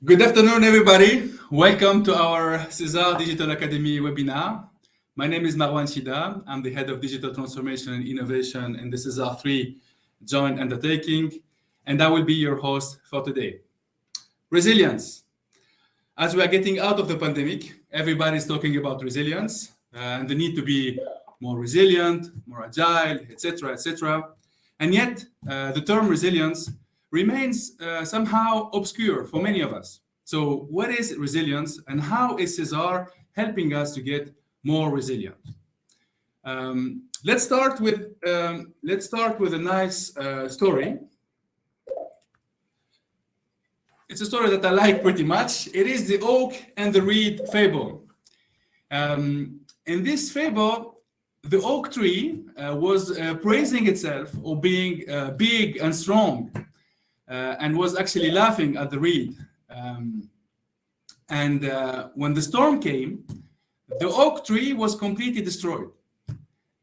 Good afternoon, everybody. Welcome to our SESAR Digital Academy webinar. My name is Marwan Shida. I'm the head of digital transformation and innovation in the SESAR 3 joint undertaking, and I will be your host for today. Resilience. As we are getting out of the pandemic, everybody's talking about resilience and the need to be more resilient, more agile, etc., etc. And yet, the term resilience remains somehow obscure for many of us. So, what is resilience, and how is SESAR helping us to get more resilient? Let's start with a nice story. It's a story that I like pretty much. It is the oak and the reed fable. In this fable, the oak tree was praising itself or being big and strong, and was actually laughing at the reed. When the storm came, the oak tree was completely destroyed,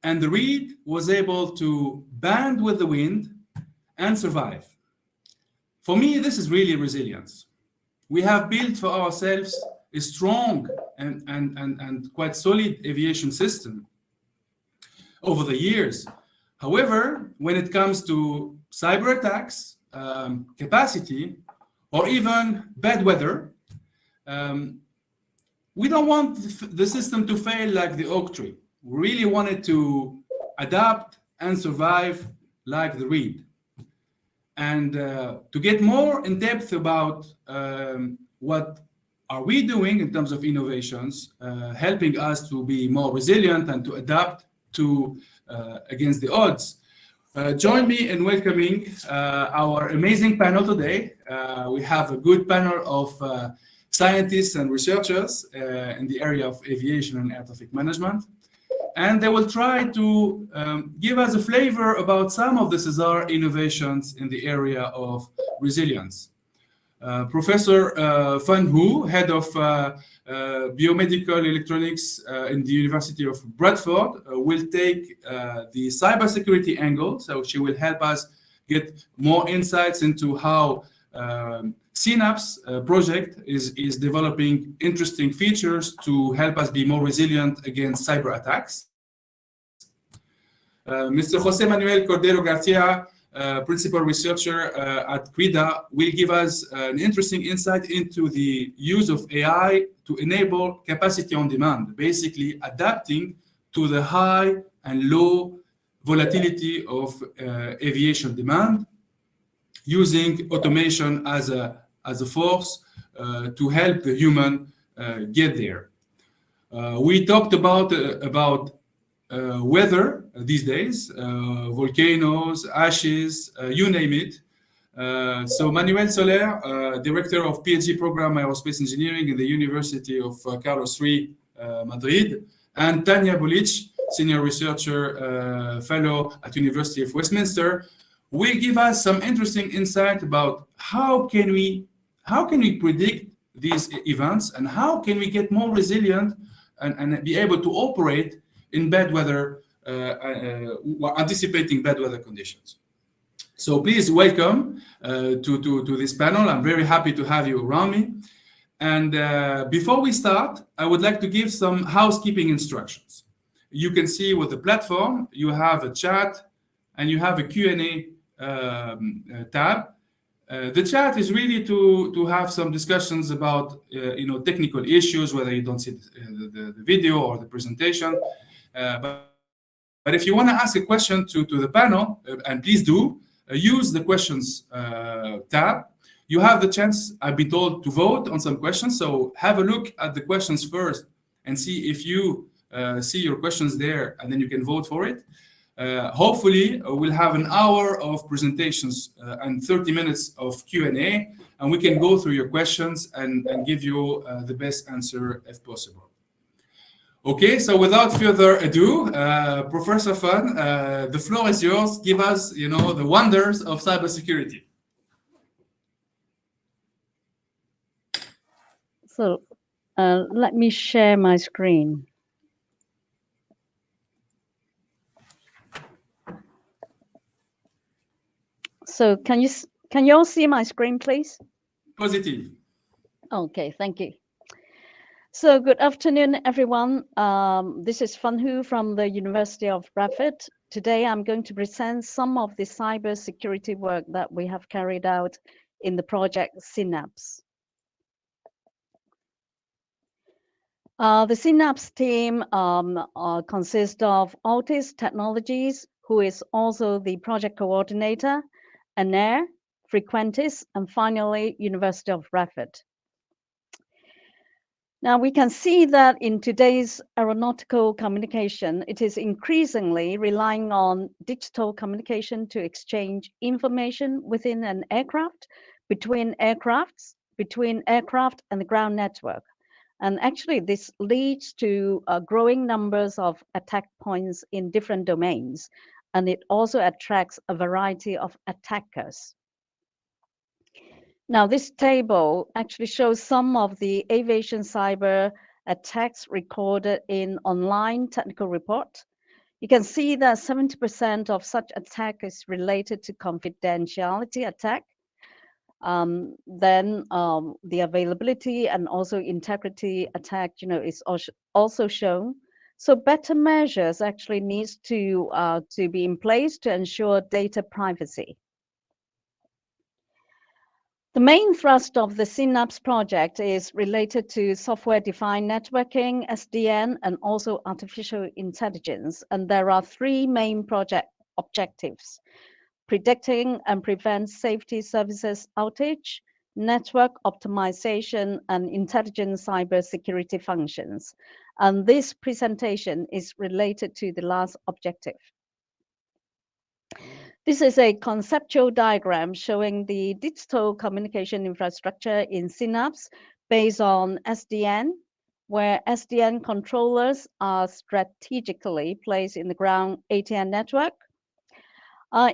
and the reed was able to bend with the wind and survive. For me, this is really resilience. We have built for ourselves a strong and quite solid aviation system over the years. However, when it comes to cyber attacks, capacity, or even bad weather, we don't want the system to fail like the oak tree. We really want it to adapt and survive like the reed. And to get more in depth about what are we doing in terms of innovations, helping us to be more resilient and to adapt to against the odds. Join me in welcoming our amazing panel today. We have a good panel of scientists and researchers in the area of aviation and air traffic management. And they will try to give us a flavor about some of the SESAR innovations in the area of resilience. Professor Van Hu, head of biomedical electronics in the University of Bradford, will take the cybersecurity angle. So she will help us get more insights into how Synapse project is developing interesting features to help us be more resilient against cyber attacks. Mr. Jose Manuel Cordero Garcia, principal researcher at CRIDA, will give us an interesting insight into the use of AI to enable capacity on demand, basically adapting to the high and low volatility of aviation demand, using automation as a force to help the human get there. We talked about weather these days, volcanoes, ashes, you name it. So Manuel Soler, director of PhD program Aerospace Engineering in the University of Carlos III, Madrid, and Tanya Bulic, senior researcher fellow at University of Westminster, will give us some interesting insight about how can we predict these events and how can we get more resilient and be able to operate in bad weather, anticipating bad weather conditions. So please welcome to this panel. I'm very happy to have you around me. And before we start, I would like to give some housekeeping instructions. You can see with the platform, you have a chat and you have a Q&A tab. The chat is really to have some discussions about technical issues, whether you don't see the video or the presentation. But if you want to ask a question to the panel, and please do, use the questions tab. You have the chance, I've been told, to vote on some questions. So have a look at the questions first and see if you see your questions there, and then you can vote for it. Hopefully, we'll have an hour of presentations and 30 minutes of Q&A, and we can go through your questions and give you the best answer if possible. Okay, so without further ado, Professor Fan, the floor is yours. Give us, the wonders of cybersecurity. So let me share my screen. So can you all see my screen, please? Positive. Okay, thank you. So good afternoon, everyone. This is Fan Hu from the University of Bradford. Today, I'm going to present some of the cybersecurity work that we have carried out in the project Synapse. The Synapse team consists of Altis Technologies, who is also the project coordinator, ANAIR, Frequentis, and finally, University of Bradford. Now we can see that in today's aeronautical communication, it is increasingly relying on digital communication to exchange information within an aircraft, between aircraft and the ground network. And actually this leads to growing numbers of attack points in different domains. And it also attracts a variety of attackers. Now, this table actually shows some of the aviation cyber attacks recorded in online technical report. You can see that 70% of such attack is related to confidentiality attack. Then the availability and also integrity attack, is also shown. So better measures actually needs to be in place to ensure data privacy. The main thrust of the Synapse project is related to software-defined networking, SDN, and also artificial intelligence. And there are three main project objectives: predicting and prevent safety services outage, network optimization, and intelligent cybersecurity functions. And this presentation is related to the last objective. This is a conceptual diagram showing the digital communication infrastructure in Synapse based on SDN, where SDN controllers are strategically placed in the ground ATM network.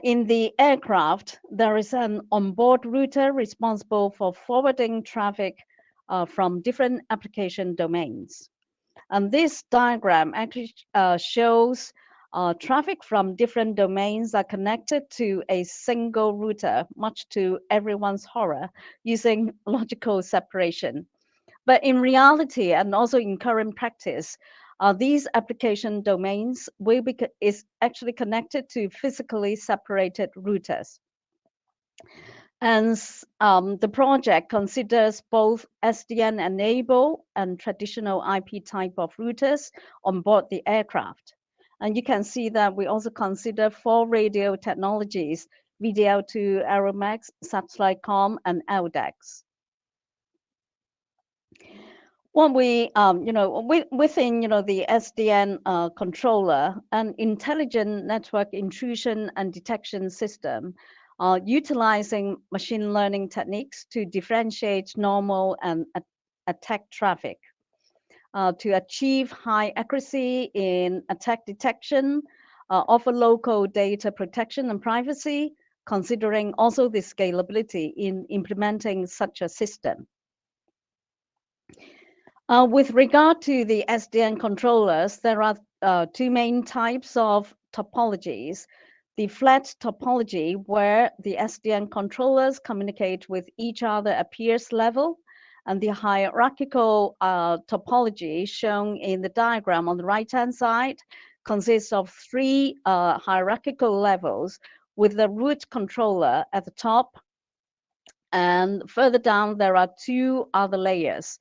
In the aircraft, there is an onboard router responsible for forwarding traffic from different application domains. And this diagram actually shows traffic from different domains are connected to a single router, much to everyone's horror, using logical separation. But in reality, and also in current practice, these application domains is actually connected to physically separated routers. And the project considers both SDN-enabled and traditional IP type of routers on board the aircraft. And you can see that we also consider 4 radio technologies: VDL2, Aeromax, Satellite Com, and LDAX. What we, within, the SDN controller, an intelligent network intrusion and detection system, utilizing machine learning techniques to differentiate normal and attack traffic, to achieve high accuracy in attack detection, offer local data protection and privacy, considering also the scalability in implementing such a system. With regard to the SDN controllers, there are 2 main types of topologies: the flat topology, where the SDN controllers communicate with each other at peers level, and the hierarchical topology shown in the diagram on the right-hand side consists of 3 hierarchical levels, with the root controller at the top, and further down there are 2 other layers.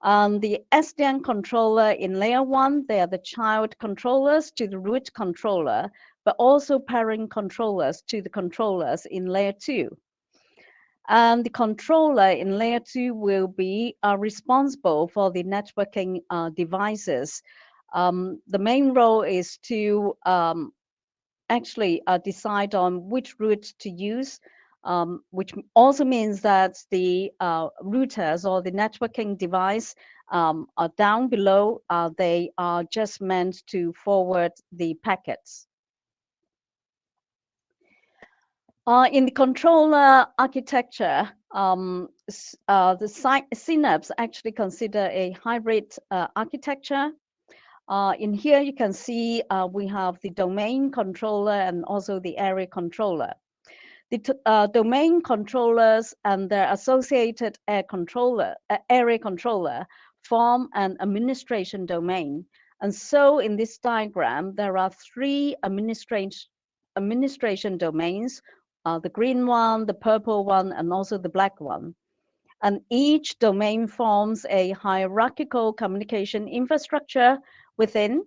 The SDN controller in layer 1, they are the child controllers to the root controller, but also parent controllers to the controllers in layer 2. And the controller in layer 2 will be responsible for the networking devices. The main role is to actually decide on which route to use, which also means that the routers or the networking device are down below. They are just meant to forward the packets. In the controller architecture, the Synapse actually consider a hybrid architecture. In here, you can see we have the domain controller and also the area controller. The domain controllers and their associated area controller form an administration domain. And so in this diagram, there are three administration domains, the green one, the purple one, and also the black one. And each domain forms a hierarchical communication infrastructure within,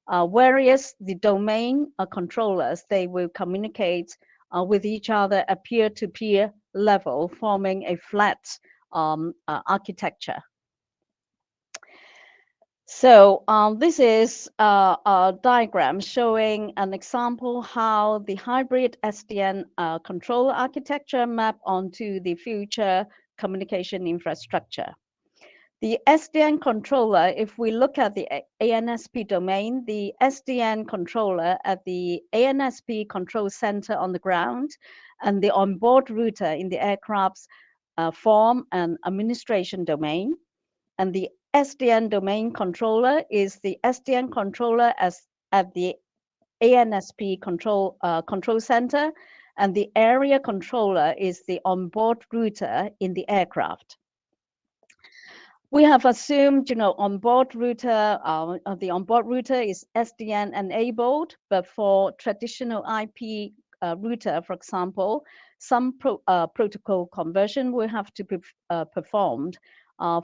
whereas the domain controllers, they will communicate with each other at peer-to-peer level, forming a flat architecture. So this is a diagram showing an example how the hybrid SDN controller architecture map onto the future communication infrastructure. The SDN controller, if we look at the ANSP domain, the SDN controller at the ANSP control center on the ground and the onboard router in the aircrafts form an administration domain. And the SDN domain controller is the SDN controller at the ANSP control center, and the area controller is the onboard router in the aircraft. We have assumed, onboard router, the onboard router is SDN enabled, but for traditional IP router, for example, some protocol conversion will have to be performed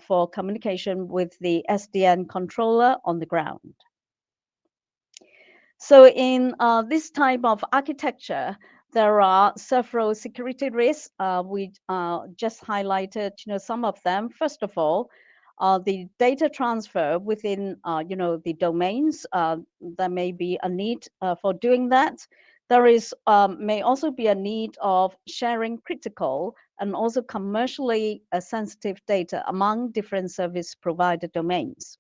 for communication with the SDN controller on the ground. So in this type of architecture, there are several security risks. We just highlighted, some of them. First of all, the data transfer within, the domains. There may be a need for doing that. There is may also be a need of sharing critical and also commercially sensitive data among different service provider domains.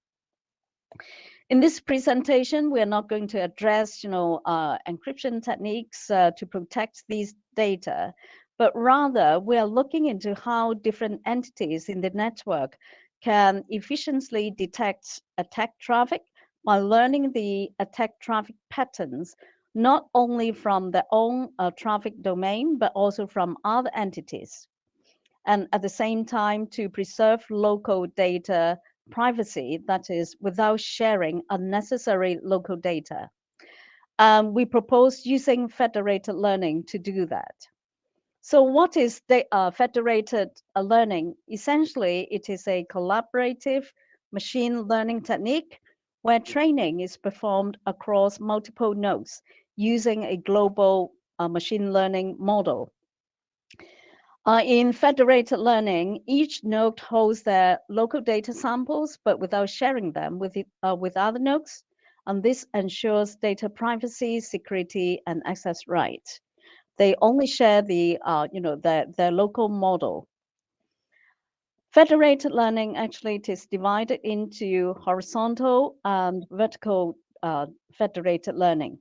In this presentation, we are not going to address, encryption techniques to protect these data, but rather we are looking into how different entities in the network can efficiently detect attack traffic by learning the attack traffic patterns, not only from their own traffic domain, but also from other entities. And at the same time, to preserve local data privacy, that is, without sharing unnecessary local data. We propose using federated learning to do that. So what is federated learning? Essentially, it is a collaborative machine learning technique where training is performed across multiple nodes using a global machine learning model. In federated learning, each node holds their local data samples, but without sharing them with other nodes. And this ensures data privacy, security, and access rights. They only share their local model. Federated learning actually it is divided into horizontal and vertical federated learning.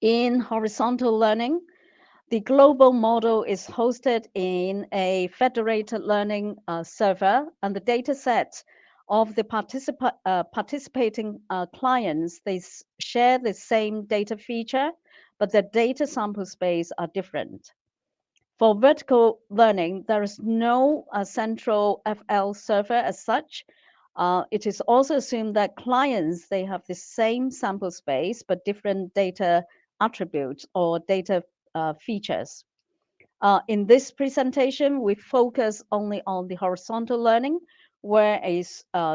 In horizontal learning, the global model is hosted in a federated learning server, and the data set of the participating clients, they share the same data feature, but the data sample space are different. For vertical learning, there is no central FL server as such. It is also assumed that clients, they have the same sample space, but different data attributes or data features. In this presentation, we focus only on the horizontal learning, where a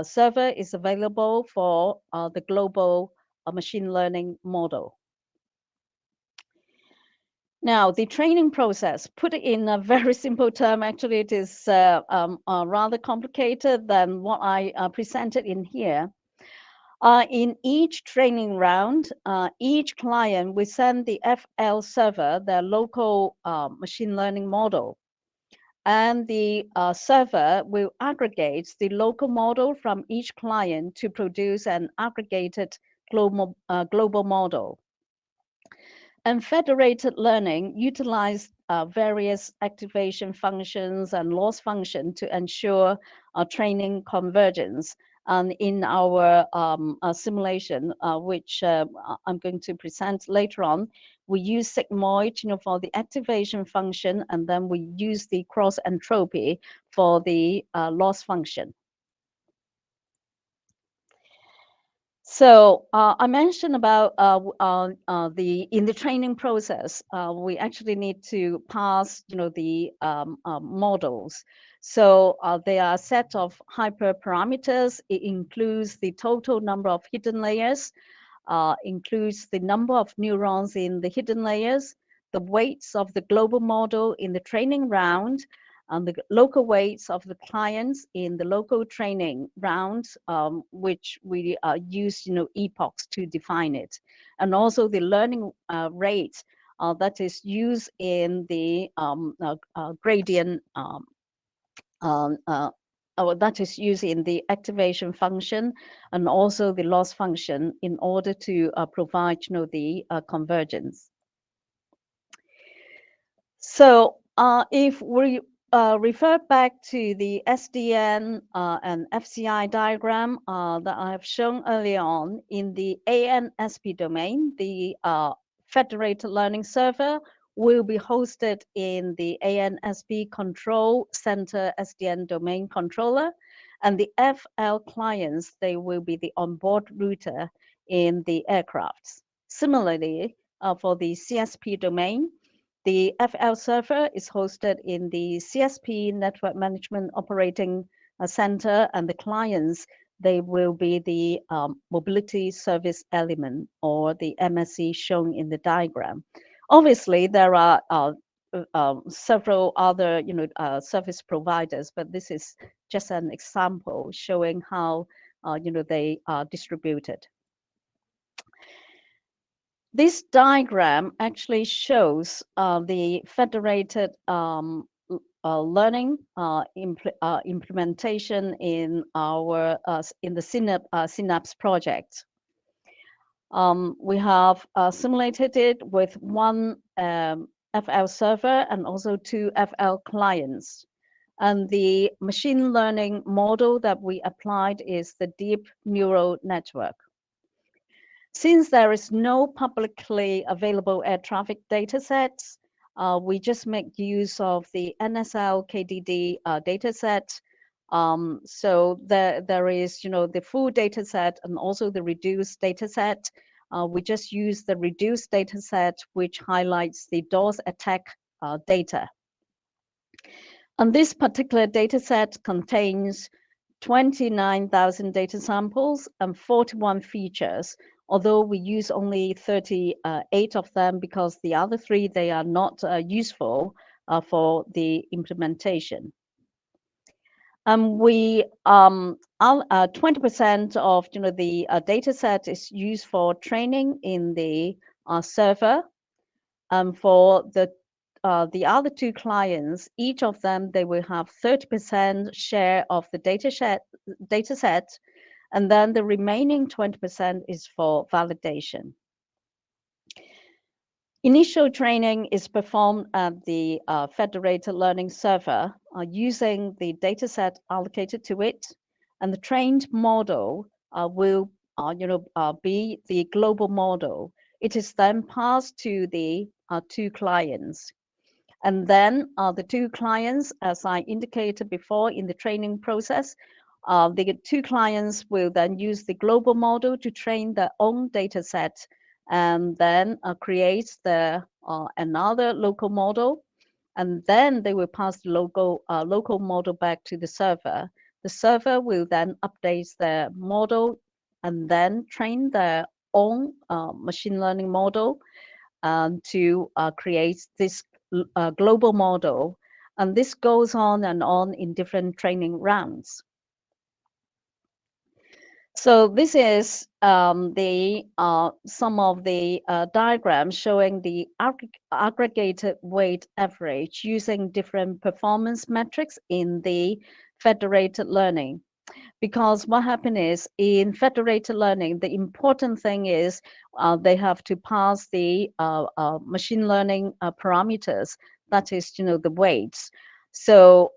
server is available for the global machine learning model. Now, the training process, put it in a very simple term, actually it is rather complicated than what I presented in here. In each training round, each client will send the FL server their local machine learning model. And the server will aggregate the local model from each client to produce an aggregated global model. And federated learning utilized various activation functions and loss function to ensure training convergence. And in our simulation, which I'm going to present later on, we use sigmoid, for the activation function, and then we use the cross entropy for the loss function. So I mentioned about in the training process, we actually need to pass, the models. So there are a set of hyperparameters. It includes the total number of hidden layers, includes the number of neurons in the hidden layers, the weights of the global model in the training round, and the local weights of the clients in the local training rounds, which we use, epochs to define it, and also the learning rate that is used in the gradient. That is used in the activation function and also the loss function in order to provide, the convergence. So if we refer back to the SDN and FCI diagram that I have shown earlier on, in the ANSP domain, the Federated Learning Server will be hosted in the ANSP Control Center SDN domain controller, and the FL clients, they will be the onboard router in the aircrafts. Similarly, for the CSP domain, the FL server is hosted in the CSP Network Management Operating Center, and the clients, they will be the Mobility Service Element, or the MSE shown in the diagram. Obviously, there are several other, service providers, but this is just an example showing how, they are distributed. This diagram actually shows the federated learning implementation in our in the Synapse project. We have simulated it with one FL server and also 2 FL clients. And the machine learning model that we applied is the deep neural network. Since there is no publicly available air traffic data sets, we just make use of the NSL KDD data set. So there is, the full data set and also the reduced data set. We just use the reduced data set, which highlights the DOS attack data. And this particular data set contains 29,000 data samples and 41 features, although we use only 38 of them because the other 3, they are not useful for the implementation. We 20% of the data set is used for training in the server, and for the other 2 clients, each of them, they will have 30% share of the data set, and then the remaining 20% is for validation. Initial training is performed at the Federated Learning Server using the dataset allocated to it, and the trained model will be the global model. It is then passed to the 2 clients. And then the 2 clients, as I indicated before in the training process, the 2 clients will then use the global model to train their own data set, and then create another local model. And then they will pass the local model back to the server. The server will then update their model and then train their own machine learning model to create this global model. And this goes on and on in different training rounds. So this is some of the diagrams showing the aggregated weight average using different performance metrics in the federated learning. Because what happened is, in federated learning, the important thing is they have to pass the machine learning parameters, that is, the weights. So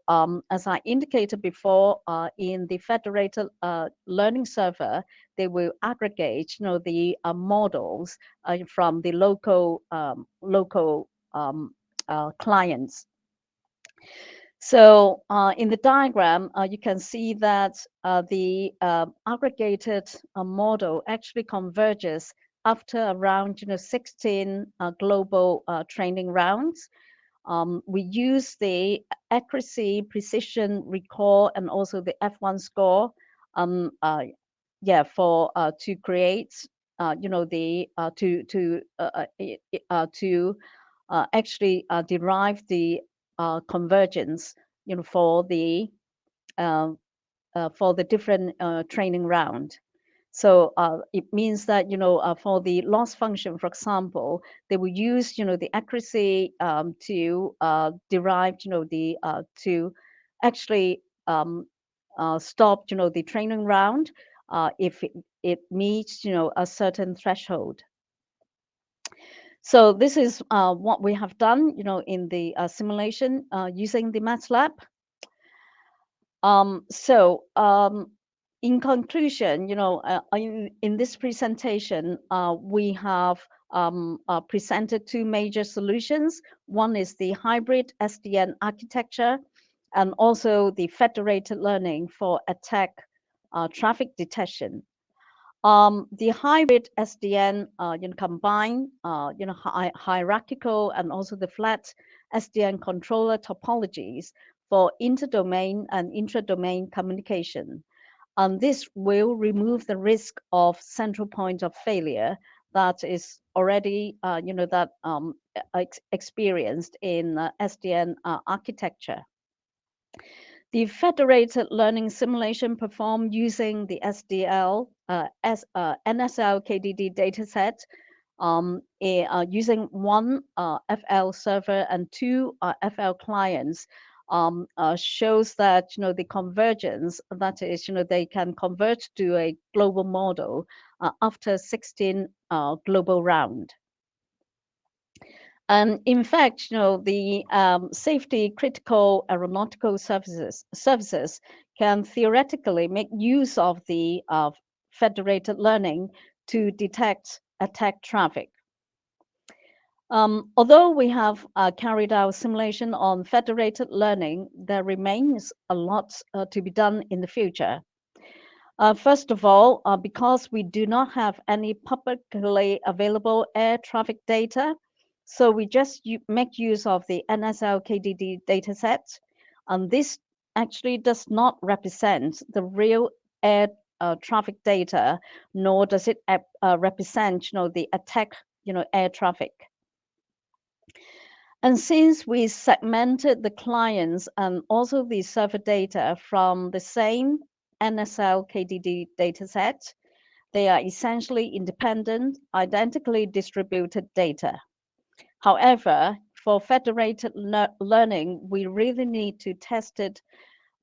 as I indicated before, in the federated learning server, they will aggregate, the models from the local clients. So in the diagram, you can see that the aggregated model actually converges after around 16 global training rounds. We use the accuracy, precision, recall, and also the F1 score, for to create, actually derive the convergence, for the different training round. So it means that, for the loss function, for example, they will use, the accuracy to derive, to actually stop, the training round if it meets, a certain threshold. So this is what we have done, in the simulation using the MATLAB. In conclusion, in this presentation, we have presented two major solutions. One is the hybrid SDN architecture, and also the federated learning for attack traffic detection. The hybrid SDN combine hierarchical and also the flat SDN controller topologies for interdomain and intra-domain communication. And this will remove the risk of central point of failure that is already experienced in SDN architecture. The federated learning simulation performed using the NSL KDD dataset, using one FL server and two FL clients, shows that the convergence, that is, they can converge to a global model after 16 global round. And in fact, the safety critical aeronautical services can theoretically make use of the federated learning to detect attack traffic. Although we have carried out simulation on federated learning, there remains a lot to be done in the future. First of all, because we do not have any publicly available air traffic data, so we just make use of the NSL KDD dataset, and this actually does not represent the real air traffic data, nor does it represent, the attack, air traffic. And since we segmented the clients and also the server data from the same NSL KDD dataset, they are essentially independent, identically distributed data. However, for federated learning, we really need to test it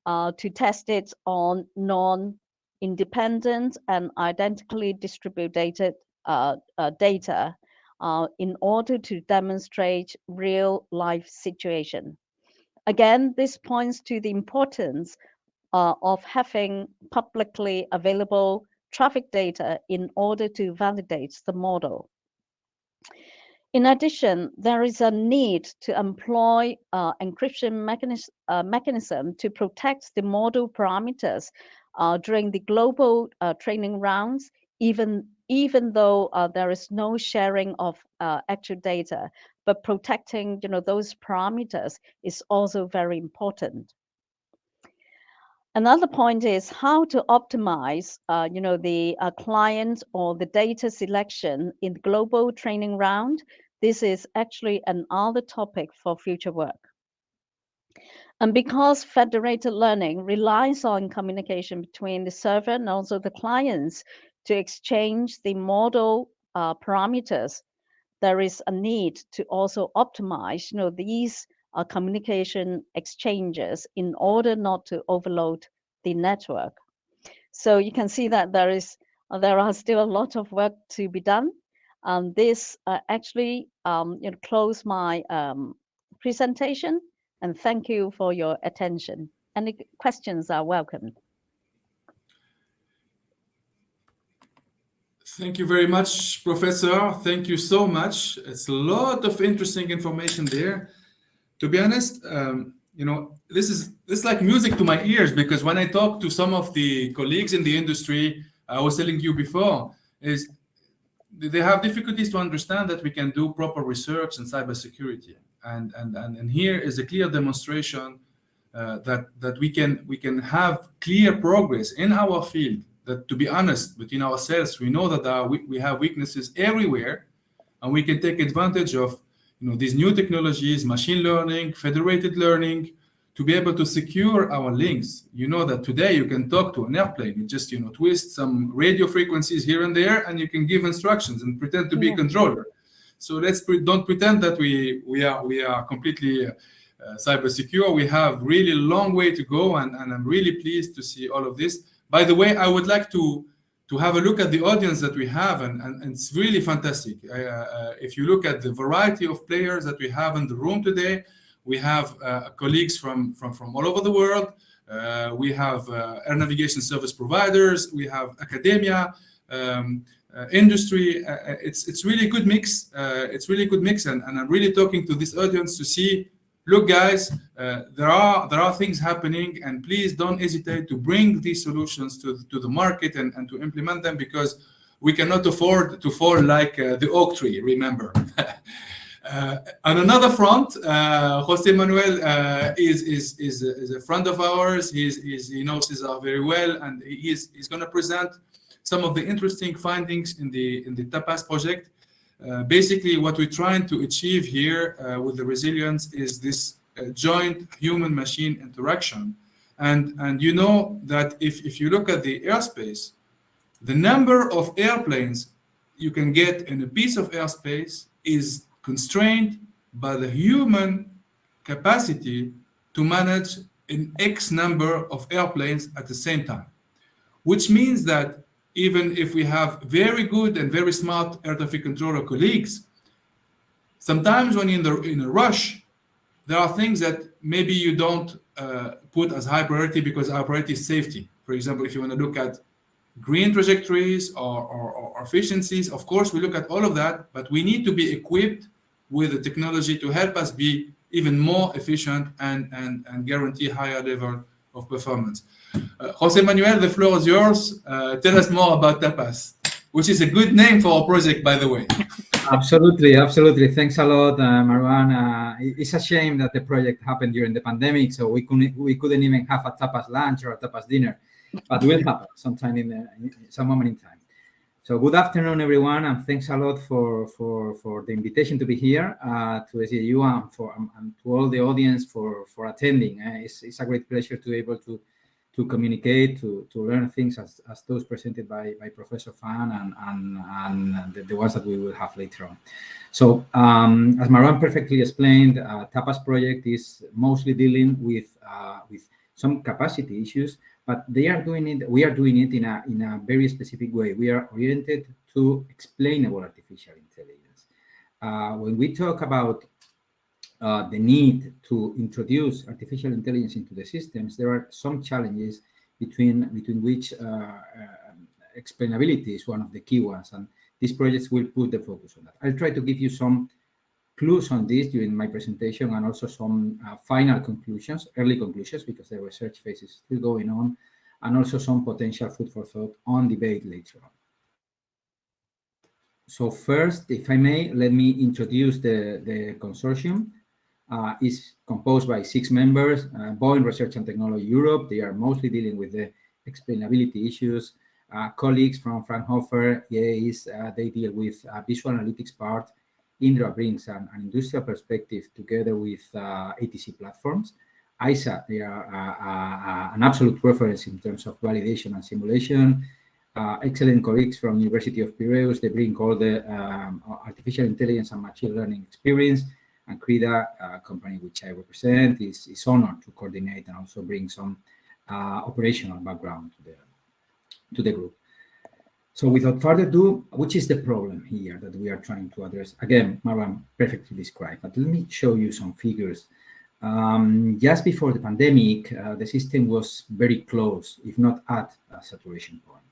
on non-independent and identically distributed data in order to demonstrate real life situation. Again, this points to the importance of having publicly available traffic data in order to validate the model. In addition, there is a need to employ encryption mechanism to protect the model parameters during the global training rounds, even though there is no sharing of actual data, but protecting those parameters is also very important. Another point is how to optimize, the client or the data selection in the global training round. This is actually another topic for future work. And because federated learning relies on communication between the server and also the clients to exchange the model parameters, there is a need to also optimize, these communication exchanges in order not to overload the network. So you can see that there are still a lot of work to be done. This actually close my presentation. And thank you for your attention. Any questions are welcome. Thank you very much, Professor. Thank you so much. It's a lot of interesting information there. To be honest, this is like music to my ears, because when I talk to some of the colleagues in the industry, I was telling you before, is they have difficulties to understand that we can do proper research in cybersecurity, and here is a clear demonstration that we can have clear progress in our field. That, to be honest, between ourselves, we know that we have weaknesses everywhere, and we can take advantage of these new technologies, machine learning, federated learning, to be able to secure our links. You know that today you can talk to an airplane. You just twist some radio frequencies here and there, and you can give instructions and pretend to be a controller. So don't pretend that we are completely cyber secure. We have really long way to go, and I'm really pleased to see all of this. By the way, I would like to have a look at the audience that we have, and it's really fantastic. If you look at the variety of players that we have in the room today, we have colleagues from all over the world. We have air navigation service providers. We have academia, industry. It's really good mix. It's really good mix, and I'm really talking to this audience to see. Look, guys, there are things happening, and please don't hesitate to bring these solutions to the market and to implement them, because we cannot afford to fall like the oak tree, remember. On another front, Jose Manuel is a friend of ours. He knows SESAR very well, and he's going to present some of the interesting findings in the TAPAS project. Basically, what we're trying to achieve here with the resilience is this joint human-machine interaction. And you know that if you look at the airspace, the number of airplanes you can get in a piece of airspace is constrained by the human capacity to manage an X number of airplanes at the same time, which means that even if we have very good and very smart air traffic controller colleagues, sometimes when you're in a rush, there are things that maybe you don't put as high priority, because our priority is safety. For example, if you want to look at green trajectories or efficiencies, of course, we look at all of that, but we need to be equipped with the technology to help us be even more efficient and guarantee higher level of performance. Jose Manuel, the floor is yours. Tell us more about TAPAS, which is a good name for our project, by the way. Absolutely. Thanks a lot, Marwan. It's a shame that the project happened during the pandemic, so we couldn't even have a TAPAS lunch or a TAPAS dinner, but will happen sometime in some moment in time. So good afternoon, everyone, and thanks a lot for the invitation to be here to SEU and to all the audience for attending. It's a great pleasure to be able to communicate, to learn things as those presented by Professor Fan and the ones that we will have later on. So as Marwan perfectly explained, TAPAS project is mostly dealing with some capacity issues, but we are doing it in a very specific way. We are oriented to explainable artificial intelligence. When we talk about the need to introduce artificial intelligence into the systems, there are some challenges between which explainability is one of the key ones, and these projects will put the focus on that. I'll try to give you some clues on this during my presentation, and also some final conclusions, early conclusions, because the research phase is still going on, and also some potential food for thought on debate later on. So first, if I may, let me introduce the consortium. Is composed by 6 members, Boeing Research and Technology Europe. They are mostly dealing with the explainability issues. Colleagues from Fraunhofer, EAs, they deal with visual analytics part. Indra brings an industrial perspective together with ATC platforms. ISA, they are an absolute reference in terms of validation and simulation. Excellent colleagues from University of Piraeus, they bring all the artificial intelligence and machine learning experience. And CRIDA, a company which I represent, is honored to coordinate and also bring some operational background to the group. So without further ado, which is the problem here that we are trying to address? Again, Marwan perfectly described, but let me show you some figures Just before the pandemic, the system was very close, if not at a saturation point.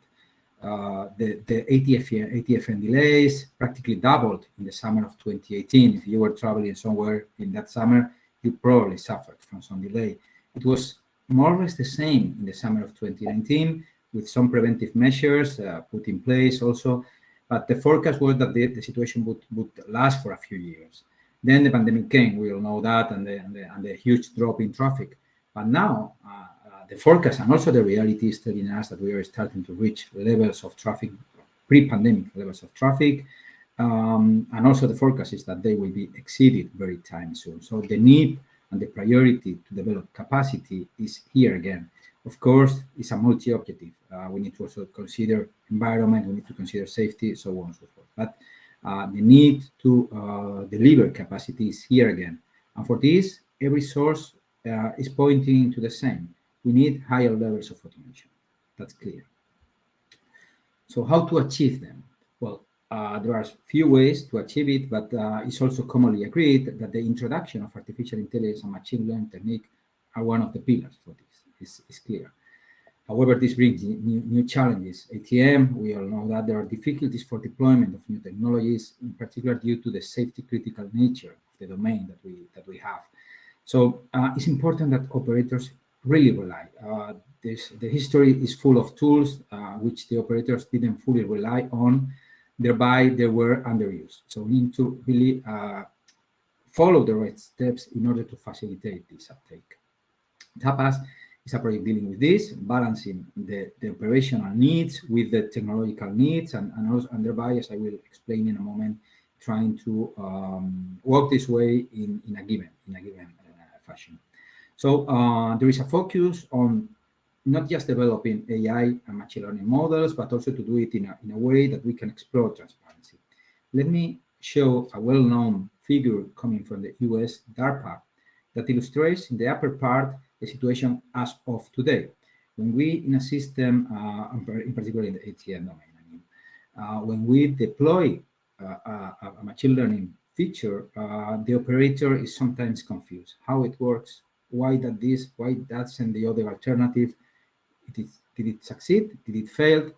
The ATFM delays practically doubled in the summer of 2018. If you were traveling somewhere in that summer, you probably suffered from some delay. It was more or less the same in the summer of 2019, with some preventive measures put in place also, but the forecast was that the situation would last for a few years. Then the pandemic came, we all know that, and the huge drop in traffic. But now, the forecast and also the reality is telling us that we are starting to reach levels of traffic, pre-pandemic levels of traffic, and also the forecast is that they will be exceeded very time soon. So the need and the priority to develop capacity is here again. Of course, it's a multi-objective. We need to also consider environment, we need to consider safety, so on and so forth. But the need to deliver capacity is here again. And for this, every source is pointing to the same. We need higher levels of automation. That's clear. So how to achieve them? Well, there are few ways to achieve it, but it's also commonly agreed that the introduction of artificial intelligence and machine learning technique are one of the pillars for this. It's clear. However, this brings new challenges. ATM, we all know that there are difficulties for deployment of new technologies, in particular due to the safety critical nature of the domain that we have. So it's important that operators really rely. The history is full of tools which the operators didn't fully rely on, thereby they were underused. So we need to really follow the right steps in order to facilitate this uptake. TAPAS is a project dealing with this, balancing the operational needs with the technological needs, and thereby, as I will explain in a moment, trying to work this way in a given fashion. So there is a focus on not just developing AI and machine learning models, but also to do it in a way that we can explore transparency. Let me show a well-known figure coming from the US DARPA that illustrates in the upper part the situation as of today. When we, in a system, in particular in the ATM domain, when we deploy a machine learning feature, the operator is sometimes confused how it works, why that this, why that's, and the other alternative. Did it succeed? Did it fail?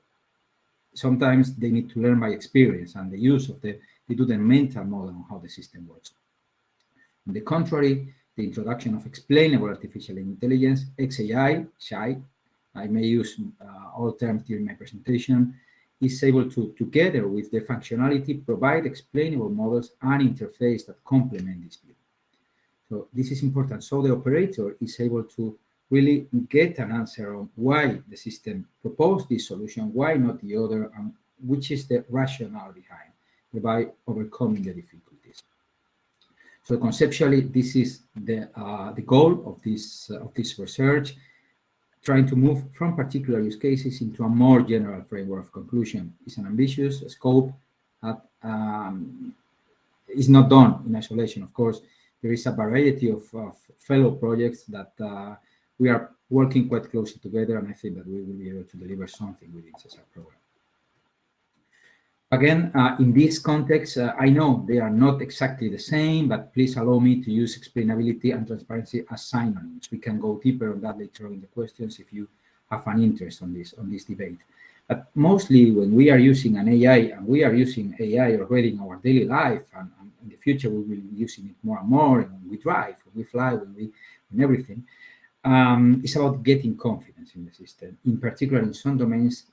Sometimes they need to learn by experience and the use of they do the mental model on how the system works. On the contrary, the introduction of explainable artificial intelligence, XAI, SHI, I may use all terms during my presentation, is able to, together with the functionality, provide explainable models and interface that complement this view. So this is important. So the operator is able to really get an answer on why the system proposed this solution, why not the other, and which is the rationale behind, thereby overcoming the difficulties. So conceptually, this is the goal of this research, trying to move from particular use cases into a more general framework of conclusion. It's an ambitious scope that is not done in isolation. Of course, there is a variety of fellow projects that we are working quite closely together, and I think that we will be able to deliver something within SESAR program. Again, in this context, I know they are not exactly the same, but please allow me to use explainability and transparency as synonyms. We can go deeper on that later in the questions if you have an interest on this debate. But mostly when we are using an AI, and we are using AI already in our daily life, and in the future we will be using it more and more, and when we drive, when we fly, when everything, it's about getting confidence in the system. In particular, in some domains,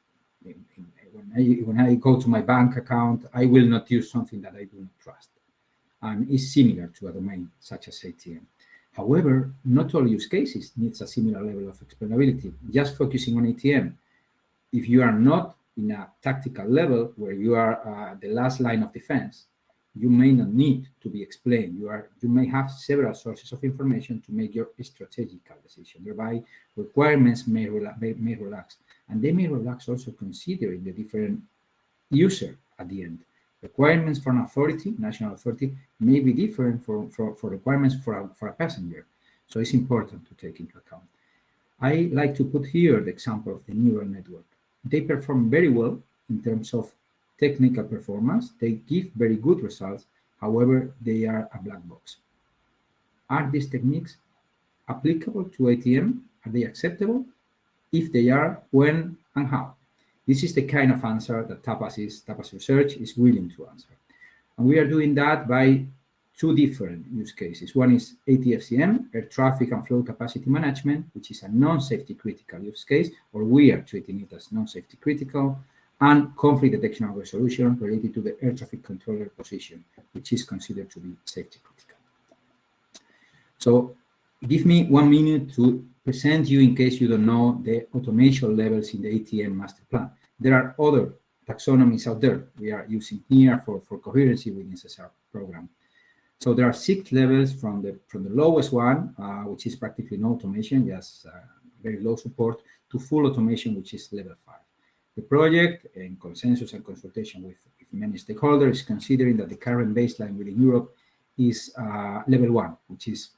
when I go to my bank account, I will not use something that I do not trust. And it's similar to a domain such as ATM. However, not all use cases needs a similar level of explainability. Just focusing on ATM, if you are not in a tactical level where you are the last line of defense, you may not need to be explained. You may have several sources of information to make your strategical decision. Thereby, requirements may relax, and they may relax also considering the different user at the end. Requirements for an authority, national authority, may be different for requirements for a passenger. So it's important to take into account. I like to put here the example of the neural network. They perform very well in terms of technical performance. They give very good results. However, they are a black box. Are these techniques applicable to ATM? Are they acceptable? If they are, when and how? This is the kind of answer that TAPAS Research is willing to answer. And we are doing that by two different use cases. One is ATFCM, Air Traffic and Flow Capacity Management, which is a non-safety critical use case, or we are treating it as non-safety critical, and conflict detection and resolution related to the air traffic controller position, which is considered to be safety critical. So give me 1 minute to present you, in case you don't know, the automation levels in the ATM master plan. There are other taxonomies out there we are using here for coherency within SESAR program. So there are 6 levels from the lowest one, which is practically no automation, just very low support, to full automation, which is level 5. The project, in consensus and consultation with many stakeholders, is considering that the current baseline within Europe is level 1, which is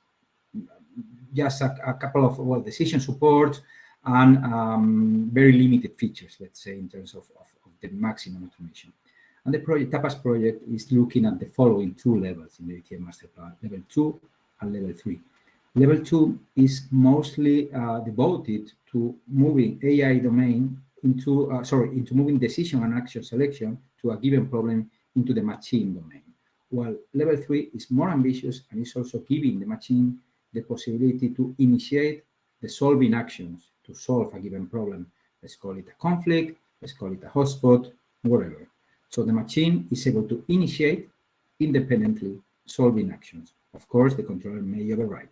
just a couple of decision support and very limited features, let's say, in terms of the maximum automation. And the project, TAPAS project, is looking at the following 2 levels in the ATM master plan, level 2 and level 3. Level 2 is mostly devoted to moving AI domain into moving decision and action selection to a given problem into the machine domain. While level 3 is more ambitious and is also giving the machine the possibility to initiate the solving actions to solve a given problem. Let's call it a conflict, let's call it a hotspot, whatever. So the machine is able to initiate independently solving actions. Of course, the controller may override.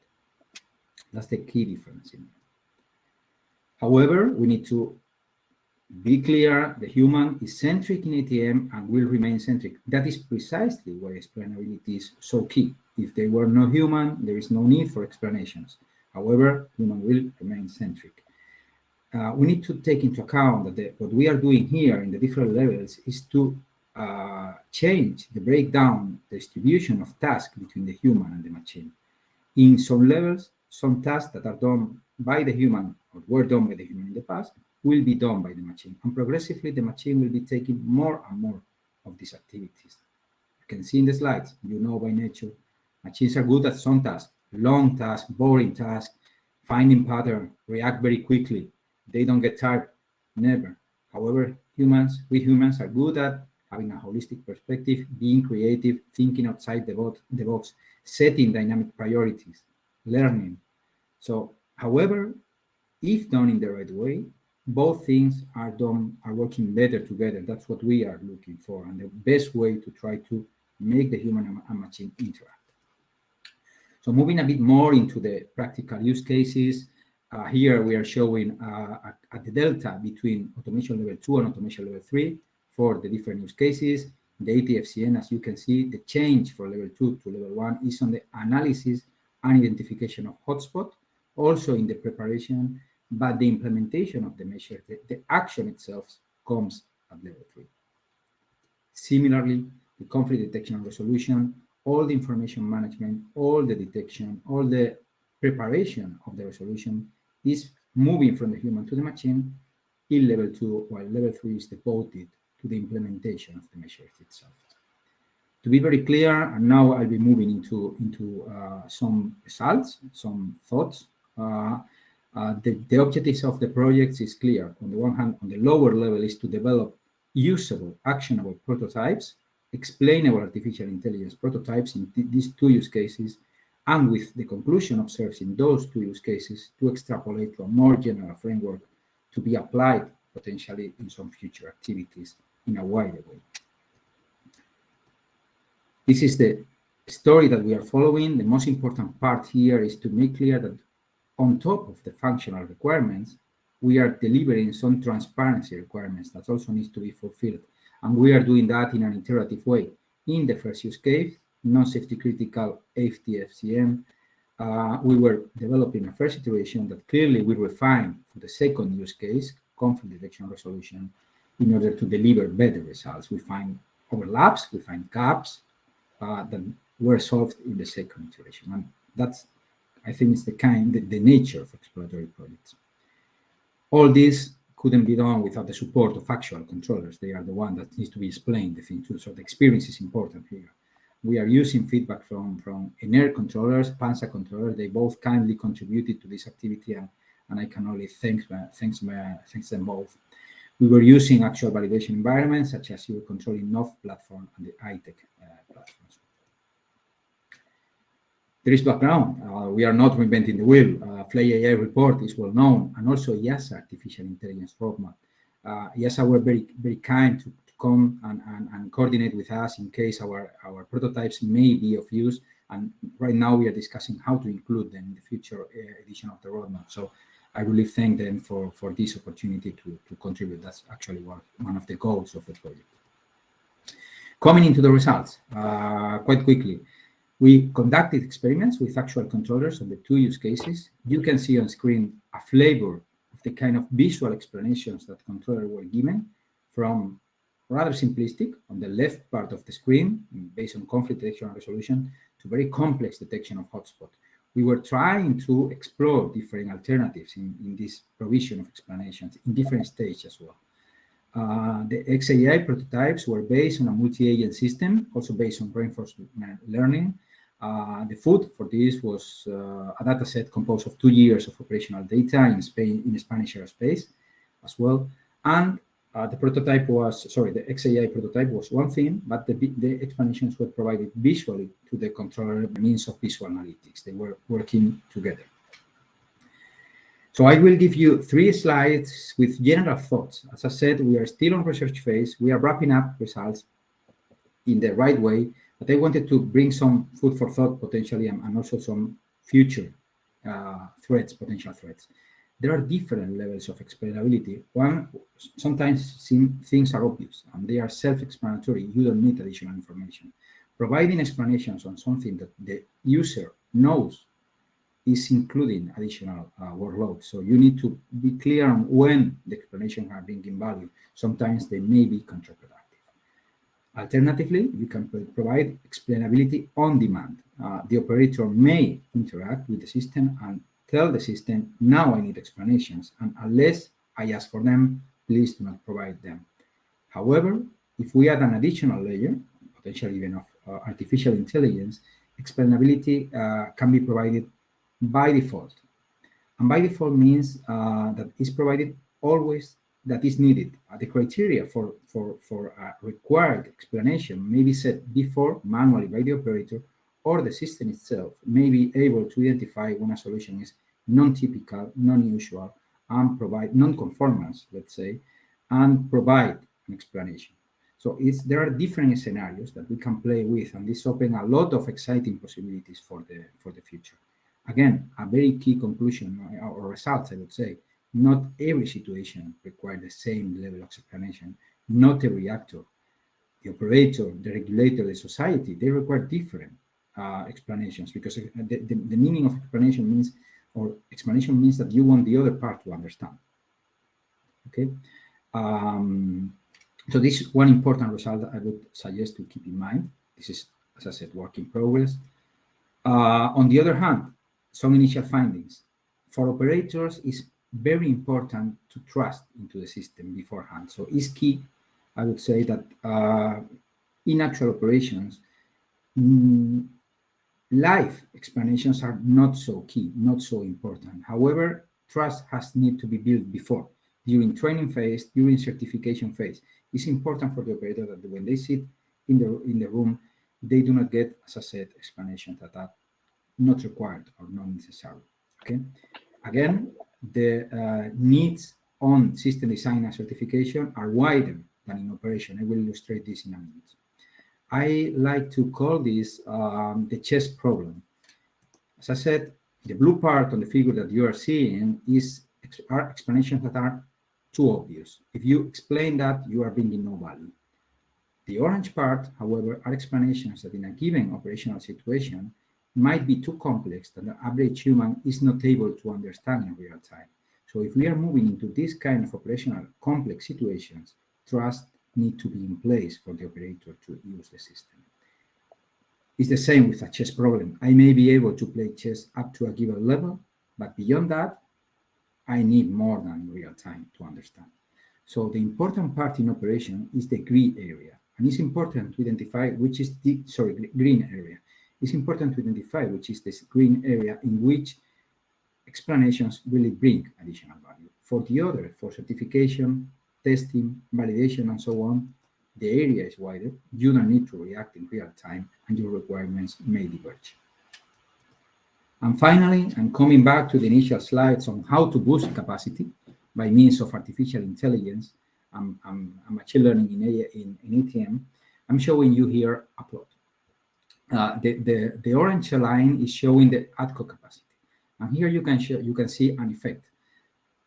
That's the key difference in there. However, we need to be clear, the human is centric in ATM and will remain centric. That is precisely why explainability is so key. If they were not human, there is no need for explanations. However, human will remain centric. We need to take into account that what we are doing here in the different levels is to change the breakdown, the distribution of tasks between the human and the machine. In some levels, some tasks that are done by the human or were done by the human in the past will be done by the machine. And progressively, the machine will be taking more and more of these activities. You can see in the slides, you know by nature, machines are good at some tasks, long tasks, boring tasks, finding pattern, react very quickly. They don't get tired, never. However, we humans are good at having a holistic perspective, being creative, thinking outside the box, setting dynamic priorities, learning. So, however, if done in the right way, both things are working better together. That's what we are looking for, and the best way to try to make the human and machine interact. So moving a bit more into the practical use cases, here we are showing at the delta between automation level 2 and automation level 3 for the different use cases. The ATFCN, as you can see, the change from level 2 to level 1 is on the analysis and identification of hotspot, also in the preparation, but the implementation of the measure, the action itself comes at level 3. Similarly, the conflict detection and resolution, all the information management, all the detection, all the preparation of the resolution is moving from the human to the machine in level 2, while level 3 is devoted to the implementation of the measure itself. To be very clear, and now I'll be moving into some results, some thoughts. The objectives of the projects is clear. On the one hand, on the lower level is to develop usable, actionable prototypes, explainable artificial intelligence prototypes in these 2 use cases, and with the conclusion observed in those 2 use cases to extrapolate to a more general framework to be applied potentially in some future activities in a wider way. This is the story that we are following. The most important part here is to make clear that on top of the functional requirements, we are delivering some transparency requirements that also needs to be fulfilled. And we are doing that in an iterative way. In the first use case, non-safety critical ATFCM, we were developing a first iteration that clearly we refined for the second use case, conflict detection resolution, in order to deliver better results. We find overlaps, we find gaps that were solved in the second iteration. And that's, I think, is the nature of exploratory projects. All this couldn't be done without the support of actual controllers. They are the one that needs to be explained, the thing too. So the experience is important here. We are using feedback from inert controllers, Panzer controllers. They both kindly contributed to this activity, and I can only thank them both. We were using actual validation environments such as your controlling NOV platform and the ITEC platforms. There is background. We are not reinventing the wheel. FlyAI report is well known, and also EASA artificial intelligence roadmap. EASA were very kind to come and coordinate with us in case our prototypes may be of use. And right now we are discussing how to include them in the future edition of the roadmap. So I really thank them for this opportunity to contribute. That's actually one of the goals of the project. Coming into the results, quite quickly, we conducted experiments with actual controllers on the two use cases. You can see on screen a flavor of the kind of visual explanations that controllers were given, from rather simplistic on the left part of the screen based on conflict detection and resolution to very complex detection of hotspot. We were trying to explore different alternatives in this provision of explanations in different stages as well. The XAI prototypes were based on a multi-agent system, also based on reinforcement learning. The food for this was a data set composed of 2 years of operational data in Spanish airspace as well. And the XAI prototype was one thing, but the explanations were provided visually to the controller by means of visual analytics. They were working together. So I will give you 3 slides with general thoughts. As I said, we are still on research phase. We are wrapping up results in the right way, but I wanted to bring some food for thought potentially, and also some future potential threats. There are different levels of explainability. Sometimes things are obvious and they are self-explanatory. You don't need additional information. Providing explanations on something that the user knows is including additional workload. So you need to be clear on when the explanations are bringing value. Sometimes they may be counterproductive. Alternatively, you can provide explainability on demand. The operator may interact with the system and tell the system, now I need explanations, and unless I ask for them, please do not provide them. However, if we add an additional layer, potentially even of artificial intelligence, explainability can be provided by default. And by default means that is provided always that is needed. The criteria for required explanation may be set before manually by the operator, or the system itself may be able to identify when a solution is non-typical, non-usual, and provide non-conformance, let's say, and provide an explanation. So there are different scenarios that we can play with, and this opens a lot of exciting possibilities for the future. Again, a very key conclusion or results, I would say, not every situation requires the same level of explanation. Not every actor, the operator, the regulator, the society, they require different explanations, because the meaning of explanation means, or explanation means that you want the other part to understand. Okay. So this is one important result that I would suggest to keep in mind. This is, as I said, work in progress. On the other hand, some initial findings. For operators, it's very important to trust into the system beforehand. So it's key, I would say, that in actual operations, live explanations are not so key, not so important. However, trust has need to be built before, during training phase, during certification phase. It's important for the operator that when they sit in the room, they do not get, as I said, explanations that are not required or not necessary. Okay. Again, the needs on system design and certification are wider than in operation. I will illustrate this in a minute. I like to call this the chess problem. As I said, the blue part on the figure that you are seeing are explanations that are too obvious. If you explain that, you are bringing no value. The orange part, however, are explanations that in a given operational situation might be too complex that the average human is not able to understand in real time. So if we are moving into this kind of operational complex situations, trust needs to be in place for the operator to use the system. It's the same with a chess problem. I may be able to play chess up to a given level, but beyond that, I need more than real time to understand. So the important part in operation is the gray area. And it's important to identify which is the, green area. It's important to identify which is this green area in which explanations really bring additional value. For the other, for certification, testing, validation, and so on, the area is wider. You don't need to react in real time, and your requirements may diverge. And finally, I'm coming back to the initial slides on how to boost capacity by means of artificial intelligence and machine learning in ATM. I'm showing you here a plot. The orange line is showing the ATCO capacity. And here you can see an effect.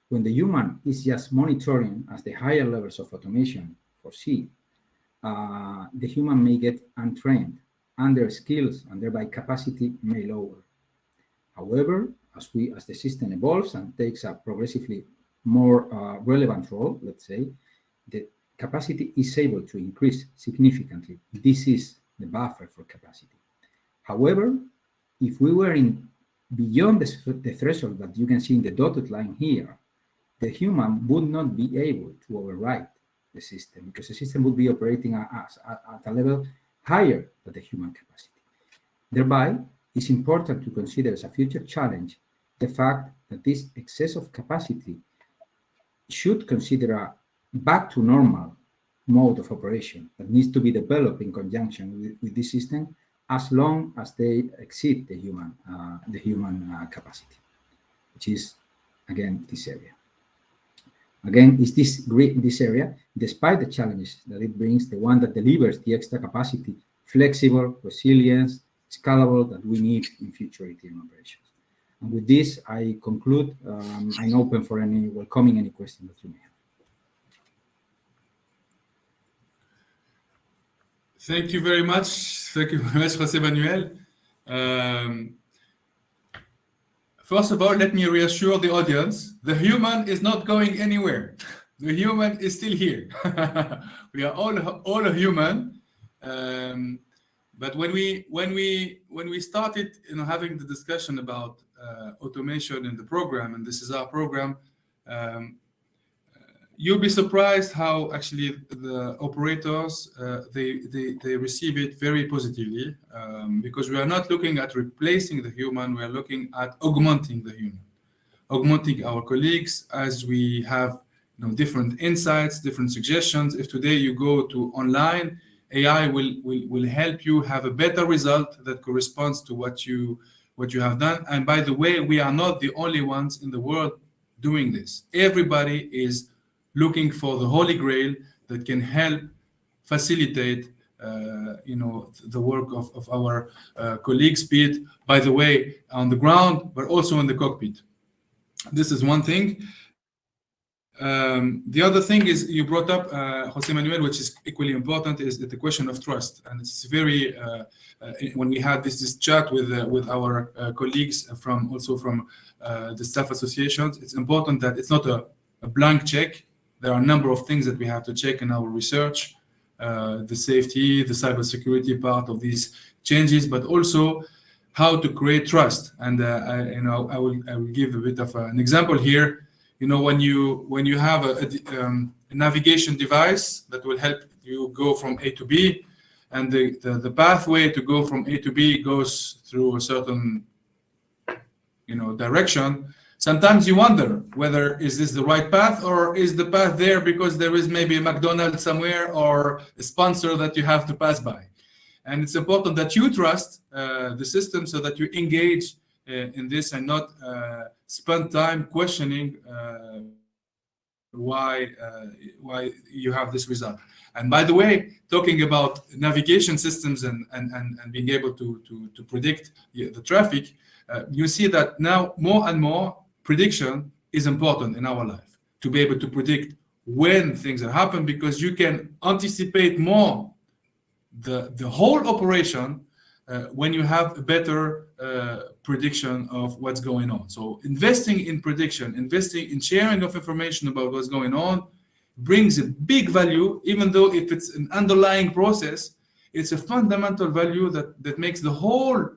When the human is just monitoring as the higher levels of automation foresee, the human may get untrained, and their skills and thereby capacity may lower. However, as the system evolves and takes a progressively more relevant role, let's say, the capacity is able to increase significantly. This is the buffer for capacity. However, if we were beyond the threshold that you can see in the dotted line here, the human would not be able to override the system, because the system would be operating at a level higher than the human capacity. Thereby, it's important to consider as a future challenge the fact that this excess of capacity should consider a back to normal mode of operation that needs to be developed in conjunction with this system, as long as they exceed the human capacity, which is, again, this area. Again, is this area, despite the challenges that it brings, the one that delivers the extra capacity, flexible, resilient, scalable, that we need in future ATM operations. And with this, I conclude. I'm open for welcoming any questions that you may have. Thank you very much. Thank you very much, José Manuel. First of all, let me reassure the audience, the human is not going anywhere. The human is still here. We are all a human. But when we started having the discussion about automation in the program, and this is our program, you'll be surprised how actually the operators they receive it very positively, because we are not looking at replacing the human, we are looking at augmenting the human, augmenting our colleagues as we have different insights, different suggestions. If today you go to online, AI will help you have a better result that corresponds to what you have done. And by the way, we are not the only ones in the world doing this. Everybody is looking for the holy grail that can help facilitate the work of our colleagues, be it, by the way, on the ground, but also in the cockpit. This is one thing. The other thing is you brought up, José Manuel, which is equally important, is the question of trust. And it's very, when we had this chat with our colleagues from the staff associations, it's important that it's not a blank check. There are a number of things that we have to check in our research, the safety, the cybersecurity part of these changes, but also how to create trust. And I will give a bit of an example here. When you have a navigation device that will help you go from A to B, and the pathway to go from A to B goes through a certain direction. Sometimes you wonder whether is this the right path, or is the path there because there is maybe a McDonald's somewhere or a sponsor that you have to pass by. And it's important that you trust the system so that you engage in this and not spend time questioning why you have this result. And by the way, talking about navigation systems and being able to predict the traffic, you see that now more and more prediction is important in our life, to be able to predict when things are happening, because you can anticipate more the whole operation when you have a better prediction of what's going on. So investing in prediction, investing in sharing of information about what's going on brings a big value, even though if it's an underlying process, it's a fundamental value that makes the whole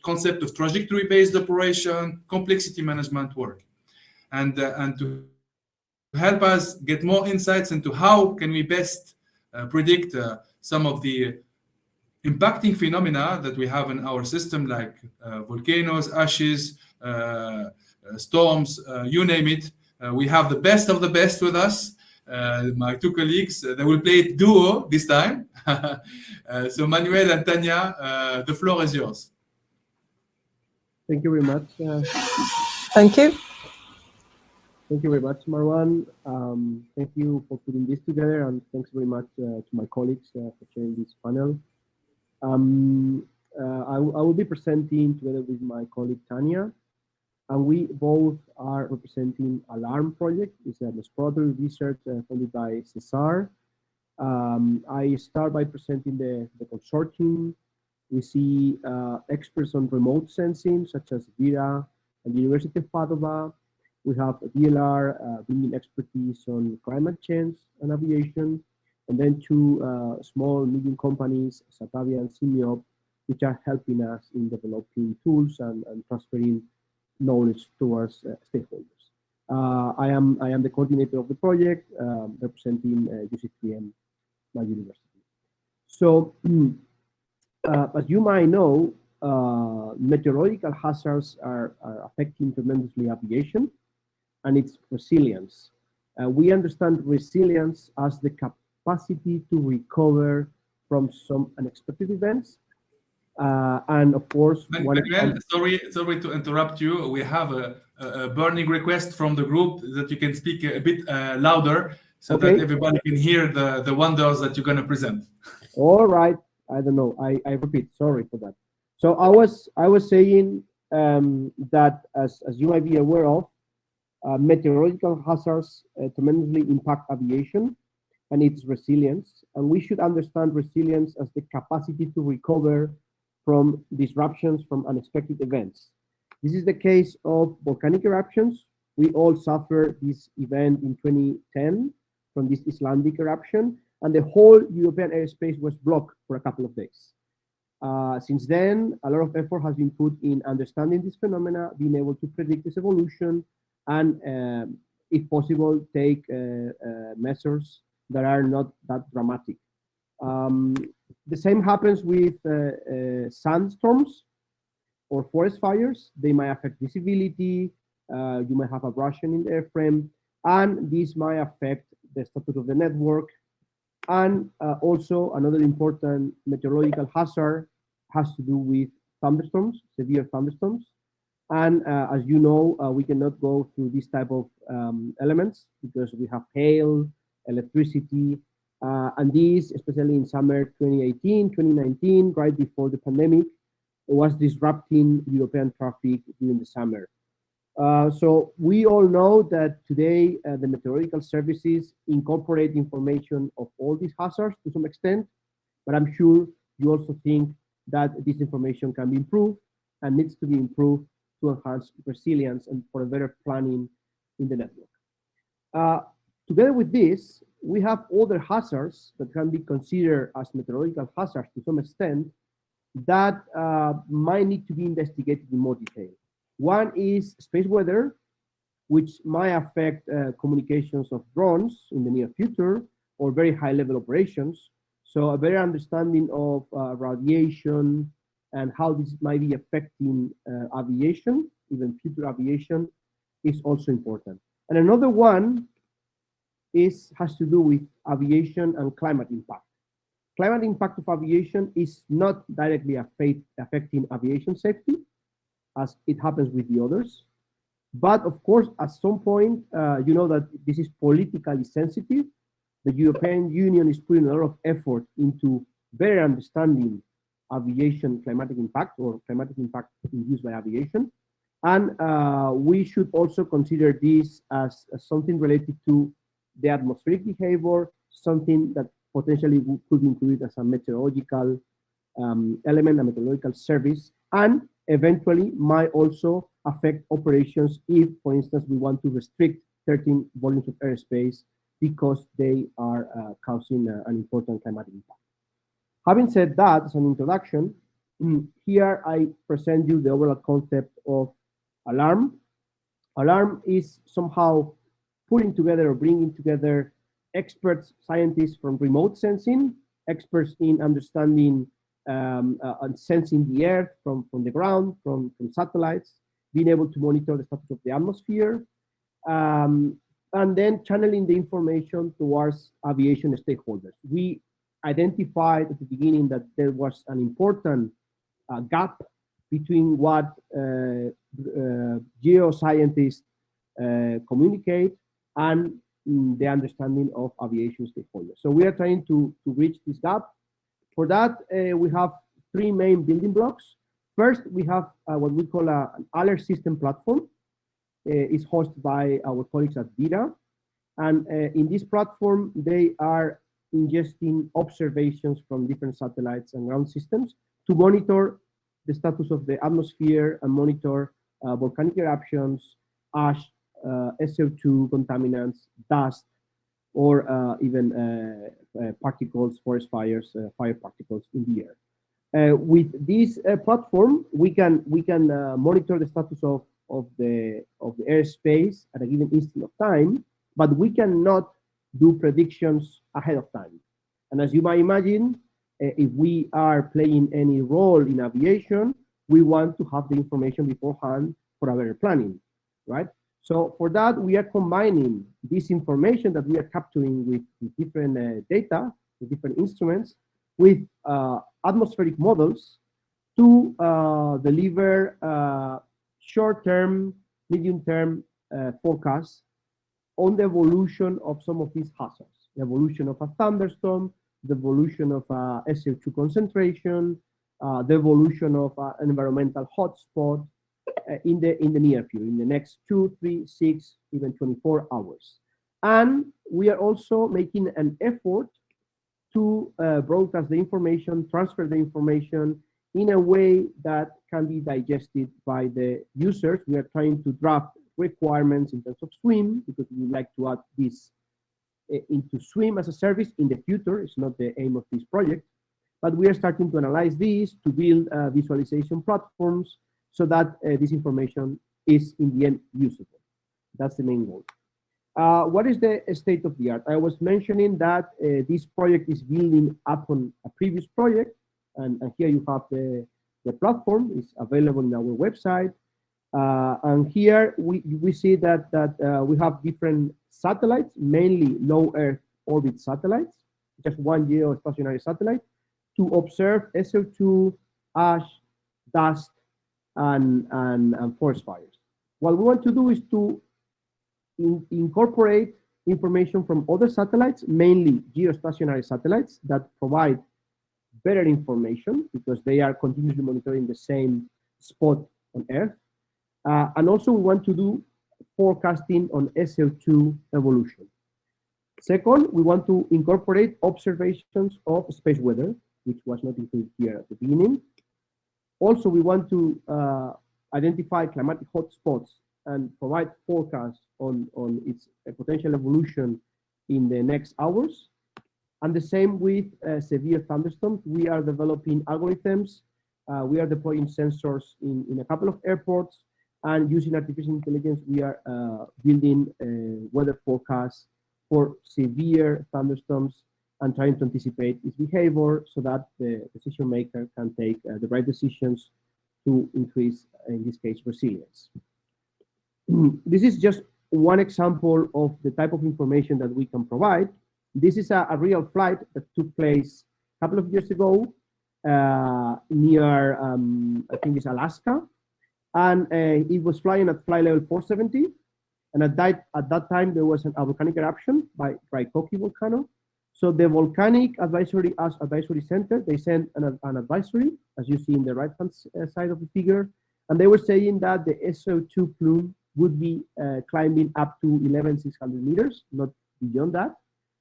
concept of trajectory-based operation, complexity management work. And to help us get more insights into how can we best predict some of the impacting phenomena that we have in our system, like volcanoes, ashes, storms, you name it. We have the best of the best with us. My two colleagues, they will play it duo this time. So Manuel and Tanya, the floor is yours. Thank you very much. Thank you. Thank you very much, Marwan. Thank you for putting this together, and thanks very much to my colleagues for sharing this panel. I will be presenting together with my colleague Tanya, and we both are representing Alarm project. It's an exploratory research funded by SESAR. I start by presenting the consortium. We see experts on remote sensing, such as Vera and the University of Padova. We have DLR bringing expertise on climate change and aviation, and then two small medium companies, Satavia and Simiop, which are helping us in developing tools and transferring knowledge towards stakeholders. I am the coordinator of the project, representing UC3M, my university. So, as you might know, meteorological hazards are affecting tremendously aviation and its resilience. We understand resilience as the capacity to recover from some unexpected events. And of course, Manuel, sorry to interrupt you. We have a burning request from the group that you can speak a bit louder so that everybody can hear the wonders that you're going to present. All right. I don't know. I repeat. Sorry for that. So I was saying that as you might be aware of, meteorological hazards tremendously impact aviation and its resilience, and we should understand resilience as the capacity to recover from disruptions from unexpected events. This is the case of volcanic eruptions. We all suffered this event in 2010 from this Icelandic eruption, and the whole European airspace was blocked for a couple of days. Since then, a lot of effort has been put in understanding this phenomena, being able to predict its evolution, and if possible, take measures that are not that dramatic. The same happens with sandstorms or forest fires. They might affect visibility, you might have abrasion in the airframe, and this might affect the status of the network. And also another important meteorological hazard has to do with thunderstorms, severe thunderstorms. And as you know, we cannot go through this type of elements because we have hail, electricity, and these, especially in summer 2018, 2019, right before the pandemic, was disrupting European traffic during the summer. So we all know that today the meteorological services incorporate information of all these hazards to some extent, but I'm sure you also think that this information can be improved and needs to be improved to enhance resilience and for a better planning in the network. Together with this, we have other hazards that can be considered as meteorological hazards to some extent that might need to be investigated in more detail. One is space weather, which might affect communications of drones in the near future or very high level operations. So a better understanding of radiation and how this might be affecting aviation, even future aviation, is also important. And another one has to do with aviation and climate impact. Climate impact of aviation is not directly affecting aviation safety, as it happens with the others. But of course, at some point, you know that this is politically sensitive. The European Union is putting a lot of effort into better understanding aviation climatic impact or climatic impact induced by aviation. And we should also consider this as something related to the atmospheric behavior, something that potentially could be included as a meteorological element, a meteorological service, and eventually might also affect operations if, for instance, we want to restrict certain volumes of airspace because they are causing an important climatic impact. Having said that, as an introduction, here I present you the overall concept of alarm. Alarm is somehow putting together or bringing together experts, scientists from remote sensing, experts in understanding and sensing the Earth from the ground, from satellites, being able to monitor the status of the atmosphere, and then channeling the information towards aviation stakeholders. We identified at the beginning that there was an important gap between what geoscientists communicate and the understanding of aviation stakeholders. So we are trying to bridge this gap. For that, we have three main building blocks. First, we have what we call an alert system platform. It's hosted by our colleagues at VIRA. And in this platform, they are ingesting observations from different satellites and ground systems to monitor the status of the atmosphere and monitor volcanic eruptions, ash, SO2 contaminants, dust, or even particles, forest fires, fire particles in the air. With this platform, we can monitor the status of the airspace at a given instant of time, but we cannot do predictions ahead of time. And as you might imagine, if we are playing any role in aviation, we want to have the information beforehand for our better planning, right? So for that, we are combining this information that we are capturing with different data, with different instruments, with atmospheric models to deliver short-term, medium-term forecasts on the evolution of some of these hazards, the evolution of a thunderstorm, the evolution of a SO2 concentration, the evolution of an environmental hotspot in the near future, in the next 2, 3, 6, even 24 hours. And we are also making an effort to broadcast the information, transfer the information in a way that can be digested by the users. We are trying to draft requirements in terms of SWIM, because we would like to add this into SWIM as a service in the future. It's not the aim of this project, but we are starting to analyze these to build visualization platforms so that this information is in the end usable. That's the main goal. What is the state of the art? I was mentioning that this project is building upon a previous project, and here you have the platform. It's available in our website. And here we see that we have different satellites, mainly low Earth orbit satellites, just one geostationary satellite, to observe SO2, ash, dust, and forest fires. What we want to do is to incorporate information from other satellites, mainly geostationary satellites that provide better information because they are continuously monitoring the same spot on Earth. And also we want to do forecasting on SO2 evolution. Second, we want to incorporate observations of space weather, which was not included here at the beginning. Also, we want to identify climatic hotspots and provide forecasts on its potential evolution in the next hours. And the same with severe thunderstorms. We are developing algorithms. We are deploying sensors in a couple of airports. And using artificial intelligence, we are building weather forecasts for severe thunderstorms and trying to anticipate its behavior so that the decision maker can take the right decisions to increase, in this case, resilience. This is just one example of the type of information that we can provide. This is a real flight that took place a couple of years ago near, I think it's Alaska. And it was flying at flight level 470. And at that time, there was a volcanic eruption by Raikoki volcano. So the Volcanic Advisory Center, they sent an advisory, as you see in the right-hand side of the figure. And they were saying that the SO2 plume would be climbing up to 11,600 meters, not beyond that.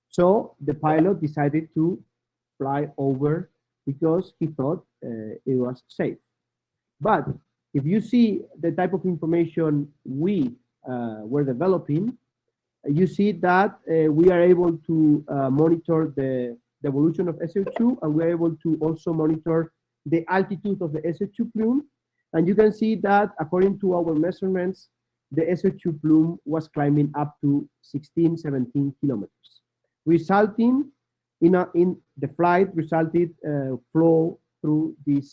So the pilot decided to fly over because he thought it was safe. But if you see the type of information we were developing, you see that we are able to monitor the evolution of SO2, and we're able to also monitor the altitude of the SO2 plume. And you can see that according to our measurements, the SO2 plume was climbing up to 16, 17 kilometers, resulting in the flight resulted flow through this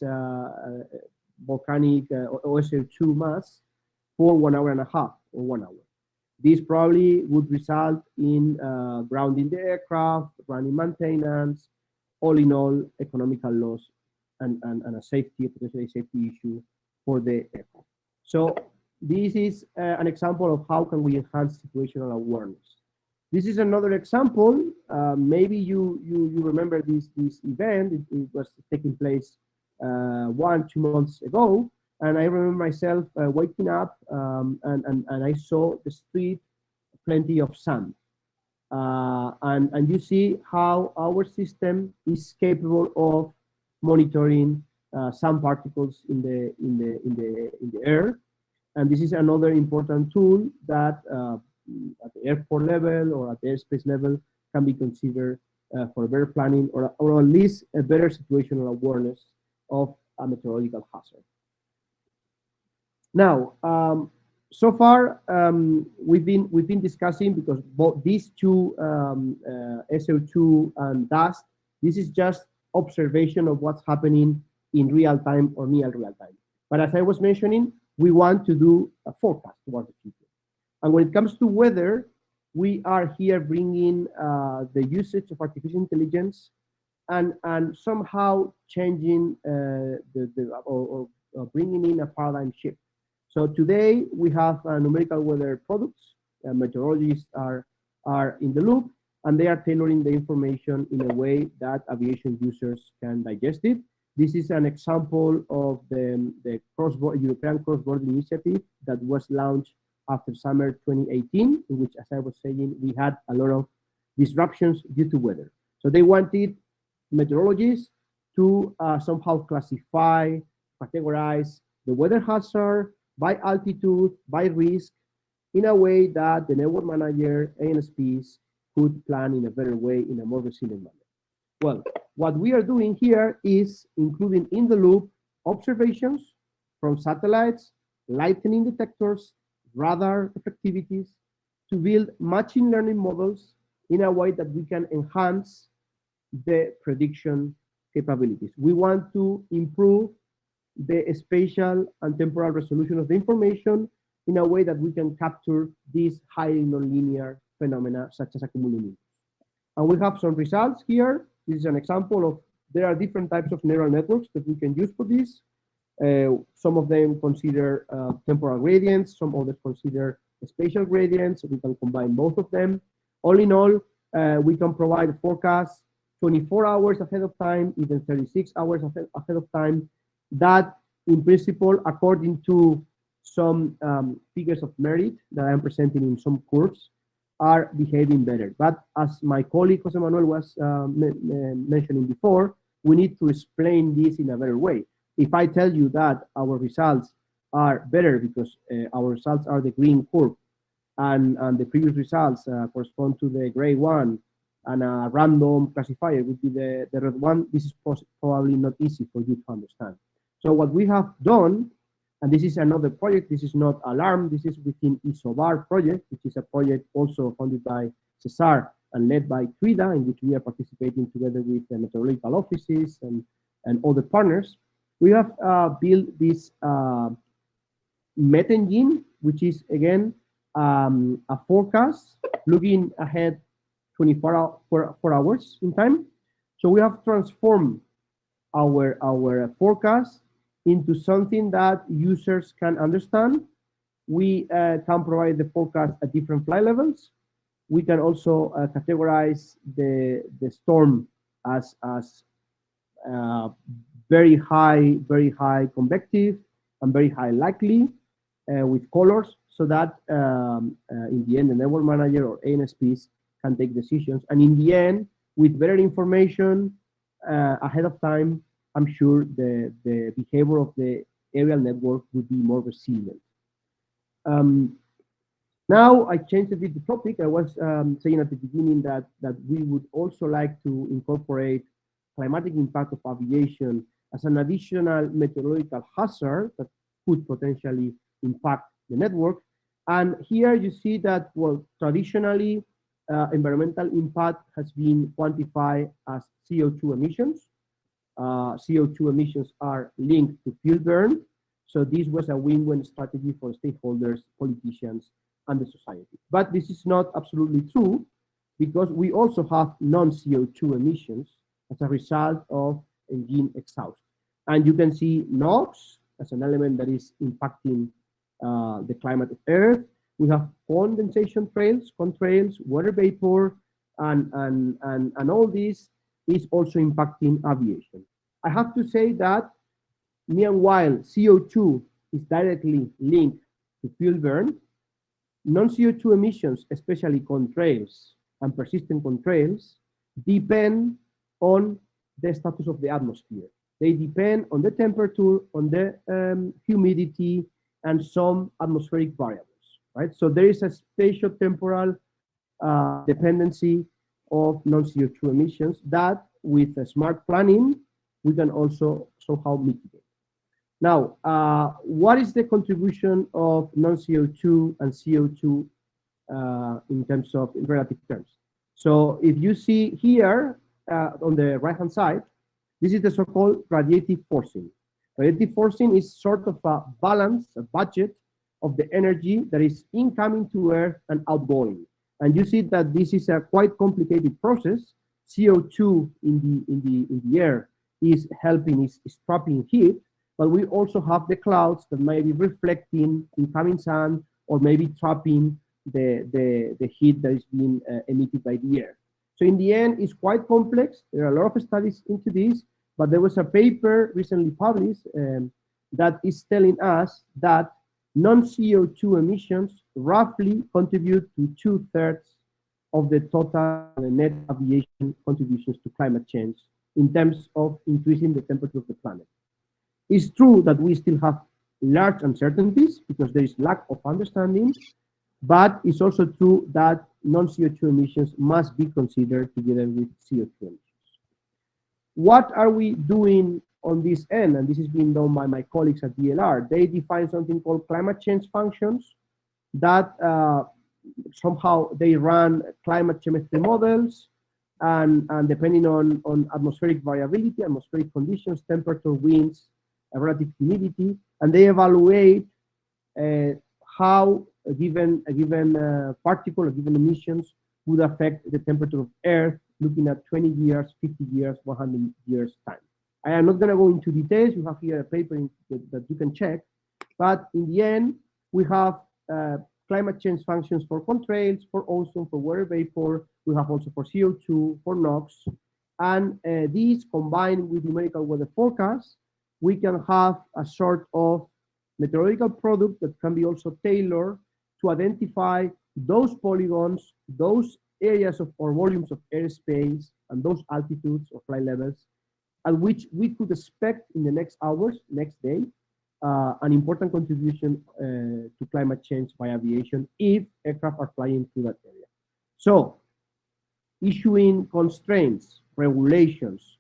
volcanic or SO2 mass for 1 hour and a half or 1 hour. This probably would result in grounding the aircraft, running maintenance, all in all, economical loss and a potentially safety issue for the aircraft. So this is an example of how can we enhance situational awareness. This is another example. Maybe you remember this event. It was taking place 1-2 months ago. And I remember myself waking up and I saw the street plenty of sand. And you see how our system is capable of monitoring some particles in the air. And this is another important tool that at the airport level or at the airspace level can be considered for better planning or at least a better situational awareness of a meteorological hazard. Now, so far we've been discussing, because both these two SO2 and dust, this is just observation of what's happening in real time or near real time. But as I was mentioning, we want to do a forecast towards the future. And when it comes to weather, we are here bringing the usage of artificial intelligence and somehow changing or bringing in a paradigm shift. So today we have numerical weather products. Meteorologists are in the loop, and they are tailoring the information in a way that aviation users can digest it. This is an example of the European cross-border initiative that was launched after summer 2018, in which, as I was saying, we had a lot of disruptions due to weather. So they wanted meteorologists to somehow classify, categorize the weather hazard by altitude, by risk, in a way that the network manager, ANSPs, could plan in a better way, in a more resilient manner. Well, what we are doing here is including in the loop observations from satellites, lightning detectors, radar effectivities, to build machine learning models in a way that we can enhance the prediction capabilities. We want to improve the spatial and temporal resolution of the information in a way that we can capture these highly nonlinear phenomena such as accumulonimbus. And we have some results here. This is an example of, there are different types of neural networks that we can use for this. Some of them consider temporal gradients, some others consider spatial gradients. We can combine both of them. All in all, we can provide forecasts 24 hours ahead of time, even 36 hours ahead of time, that in principle, according to some figures of merit that I am presenting in some curves, are behaving better. But as my colleague Jose Manuel was mentioning before, we need to explain this in a better way. If I tell you that our results are better because our results are the green curve, and the previous results correspond to the gray one, and a random classifier would be the red one, this is probably not easy for you to understand. So what we have done, and this is another project, this is not ALARM, this is within ISOBAR project, which is a project also funded by SESAR and led by TRIDA, in which we are participating together with the meteorological offices and other partners. We have built this meta-engine, which is again a forecast looking ahead 24 hours in time. So we have transformed our forecast into something that users can understand. We can provide the forecast at different flight levels. We can also categorize the storm as very high convective and very high likely with colors, so that in the end the network manager or ANSPs can take decisions. And in the end, with better information ahead of time, I'm sure the behavior of the aerial network would be more resilient. Now I changed a bit the topic. I was saying at the beginning that we would also like to incorporate climatic impact of aviation as an additional meteorological hazard that could potentially impact the network. And here you see that, well, traditionally environmental impact has been quantified as CO2 emissions. CO2 emissions are linked to fuel burn. So this was a win-win strategy for stakeholders, politicians, and the society. But this is not absolutely true, because we also have non-CO2 emissions as a result of engine exhaust. And you can see NOx as an element that is impacting the climate of Earth. We have condensation trails, contrails, water vapor, and all this is also impacting aviation. I have to say that meanwhile CO2 is directly linked to fuel burn, non-CO2 emissions, especially contrails and persistent contrails, depend on the status of the atmosphere. They depend on the temperature, on the humidity, and some atmospheric variables, right? So there is a spatio-temporal dependency of non-CO2 emissions that, with smart planning, we can also somehow mitigate. Now, what is the contribution of non-CO2 and CO2 in terms of relative terms? So if you see here on the right-hand side, this is the so-called radiative forcing. Radiative forcing is sort of a balance, a budget of the energy that is incoming to Earth and outgoing. And you see that this is a quite complicated process. CO2 in the air is helping, is trapping heat, but we also have the clouds that may be reflecting incoming sun, or maybe trapping the heat that is being emitted by the air. So in the end, it's quite complex. There are a lot of studies into this, but there was a paper recently published that is telling us that non-CO2 emissions roughly contribute to 2/3 of the total net aviation contributions to climate change in terms of increasing the temperature of the planet. It's true that we still have large uncertainties because there is lack of understanding, but it's also true that non-CO2 emissions must be considered together with CO2 emissions. What are we doing on this end? And this is being done by my colleagues at DLR. They define something called climate change functions that somehow they run climate chemistry models, and depending on atmospheric variability, atmospheric conditions, temperature, winds, relative humidity, and they evaluate how a given particle, a given emissions would affect the temperature of Earth, looking at 20 years, 50 years, 100 years time. I am not going to go into details. You have here a paper that you can check, but in the end, we have climate change functions for contrails, for ozone, for water vapor. We have also for CO2, for NOx, and these combined with numerical weather forecasts, we can have a sort of meteorological product that can be also tailored to identify those polygons, those areas of or volumes of airspace, and those altitudes or flight levels at which we could expect in the next hours, next day, an important contribution to climate change by aviation if aircraft are flying through that area. So, issuing constraints, regulations,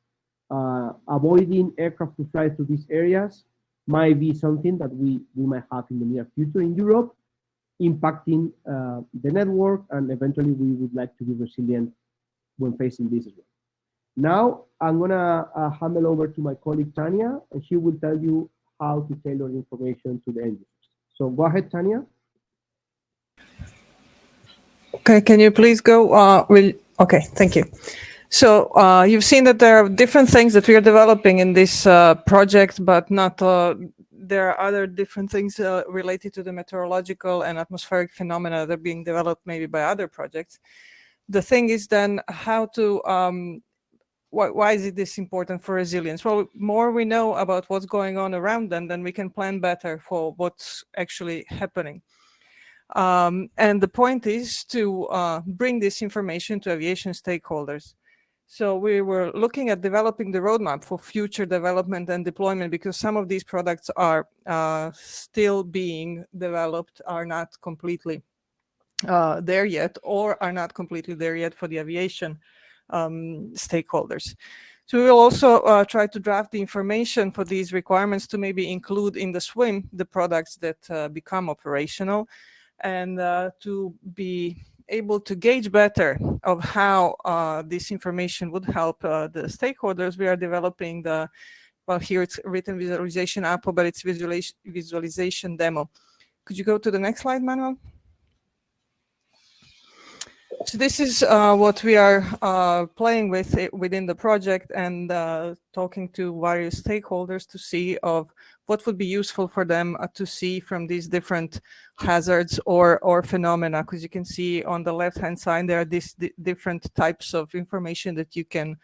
avoiding aircraft to fly through these areas might be something that we might have in the near future in Europe, impacting the network, and eventually we would like to be resilient when facing this as well. Now, I'm gonna hand it over to my colleague Tanya, and she will tell you how to tailor information to the end users. So go ahead, Tanya. Okay, can you please go? Okay, thank you. So you've seen that there are different things that we are developing in this project, but not there are other different things related to the meteorological and atmospheric phenomena that are being developed maybe by other projects. The thing is then how to why is this important for resilience? Well, more we know about what's going on around them, then we can plan better for what's actually happening. And the point is to bring this information to aviation stakeholders. So we were looking at developing the roadmap for future development and deployment, because some of these products are still being developed, are not completely there yet, or are not completely there yet for the aviation stakeholders. So we will also try to draft the information for these requirements to maybe include in the SWIM the products that become operational, and to be able to gauge better of how this information would help the stakeholders, we are developing the, well, here it's written visualization app, but it's visualization demo. Could you go to the next slide, Manuel? So this is what we are playing with within the project, and talking to various stakeholders to see of what would be useful for them to see from these different hazards or phenomena. Because you can see on the left-hand side there are these different types of information that you can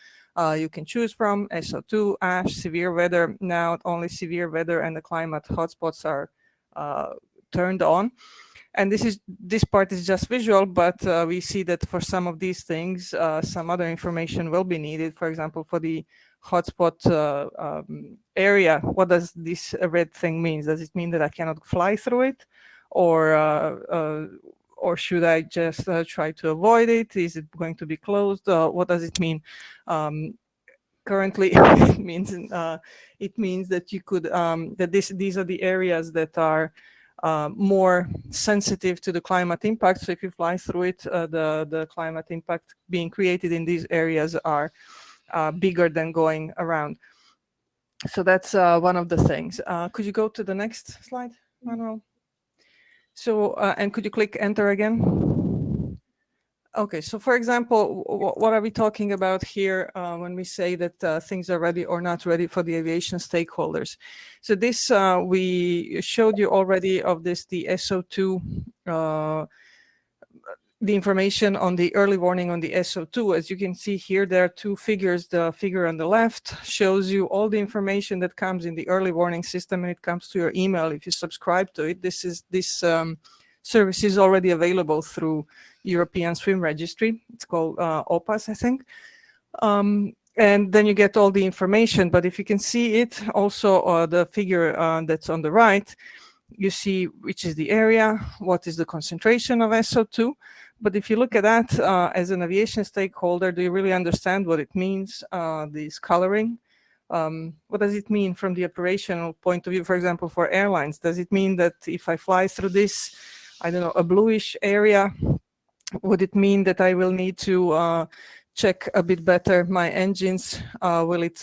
choose from: SO2, ash, severe weather. Now only severe weather and the climate hotspots are turned on. And this part is just visual, but we see that for some of these things, some other information will be needed. For example, for the hotspot area, what does this red thing mean? Does it mean that I cannot fly through it, or should I just try to avoid it? Is it going to be closed? What does it mean? Currently, it means that you could that these are the areas that are more sensitive to the climate impact. So if you fly through it, the climate impact being created in these areas are bigger than going around. So that's one of the things. Could you go to the next slide, Manuel? So, and could you click enter again? Okay, so for example, what are we talking about here when we say that things are ready or not ready for the aviation stakeholders? So this, we showed you already of this, the SO2, the information on the early warning on the SO2. As you can see here, there are two figures. The figure on the left shows you all the information that comes in the early warning system, and it comes to your email if you subscribe to it. This service is already available through European Swim Registry. It's called OPAS, I think. And then you get all the information. But if you can see it, also the figure that's on the right, you see which is the area, what is the concentration of SO2. But if you look at that as an aviation stakeholder, do you really understand what it means, this coloring? What does it mean from the operational point of view, for example, for airlines? Does it mean that if I fly through this, I don't know, a bluish area, would it mean that I will need to check a bit better my engines? Will it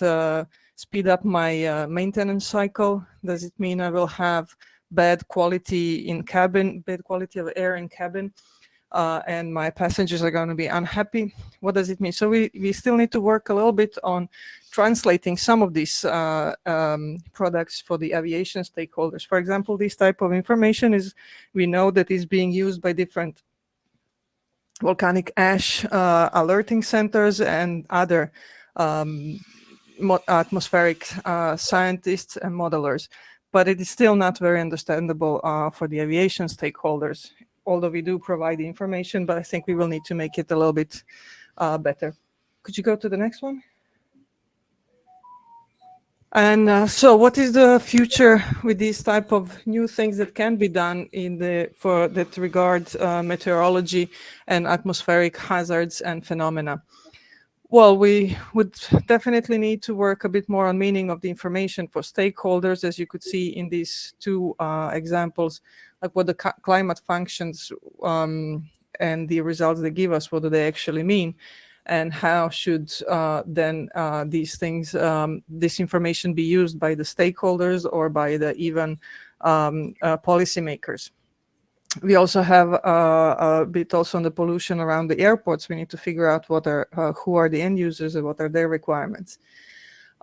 speed up my maintenance cycle? Does it mean I will have bad quality in cabin, bad quality of air in cabin, and my passengers are going to be unhappy? What does it mean? So we still need to work a little bit on translating some of these products for the aviation stakeholders. For example, this type of information we know that is being used by different volcanic ash alerting centers and other atmospheric scientists and modelers. But it is still not very understandable for the aviation stakeholders, although we do provide the information, but I think we will need to make it a little bit better. Could you go to the next one? And so what is the future with these type of new things that can be done for that regards meteorology and atmospheric hazards and phenomena? Well, we would definitely need to work a bit more on meaning of the information for stakeholders, as you could see in these two examples, like what the climate functions and the results they give us, what do they actually mean? And how should then these things, this information be used by the stakeholders or by the even policymakers? We also have a bit also on the pollution around the airports. We need to figure out who are the end users and what are their requirements.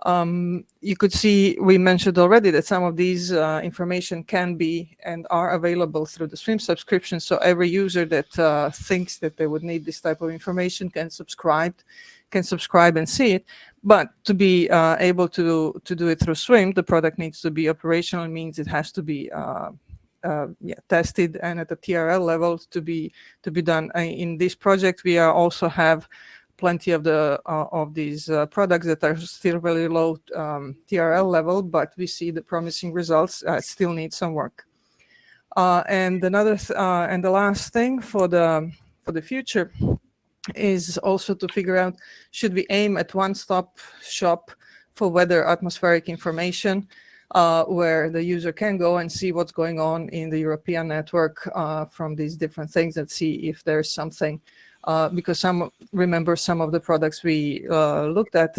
You could see, we mentioned already that some of these information can be and are available through the Swim subscription. So every user that thinks that they would need this type of information can subscribe and see it. But to be able to do it through Swim, the product needs to be operational. It means it has to be tested and at the TRL level to be done. In this project, we also have plenty of these products that are still very low TRL level, but we see the promising results. Still need some work. And the last thing for the future is also to figure out, should we aim at one-stop shop for weather atmospheric information? where the user can go and see what's going on in the European network from these different things and see if there's something. Because remember some of the products we looked at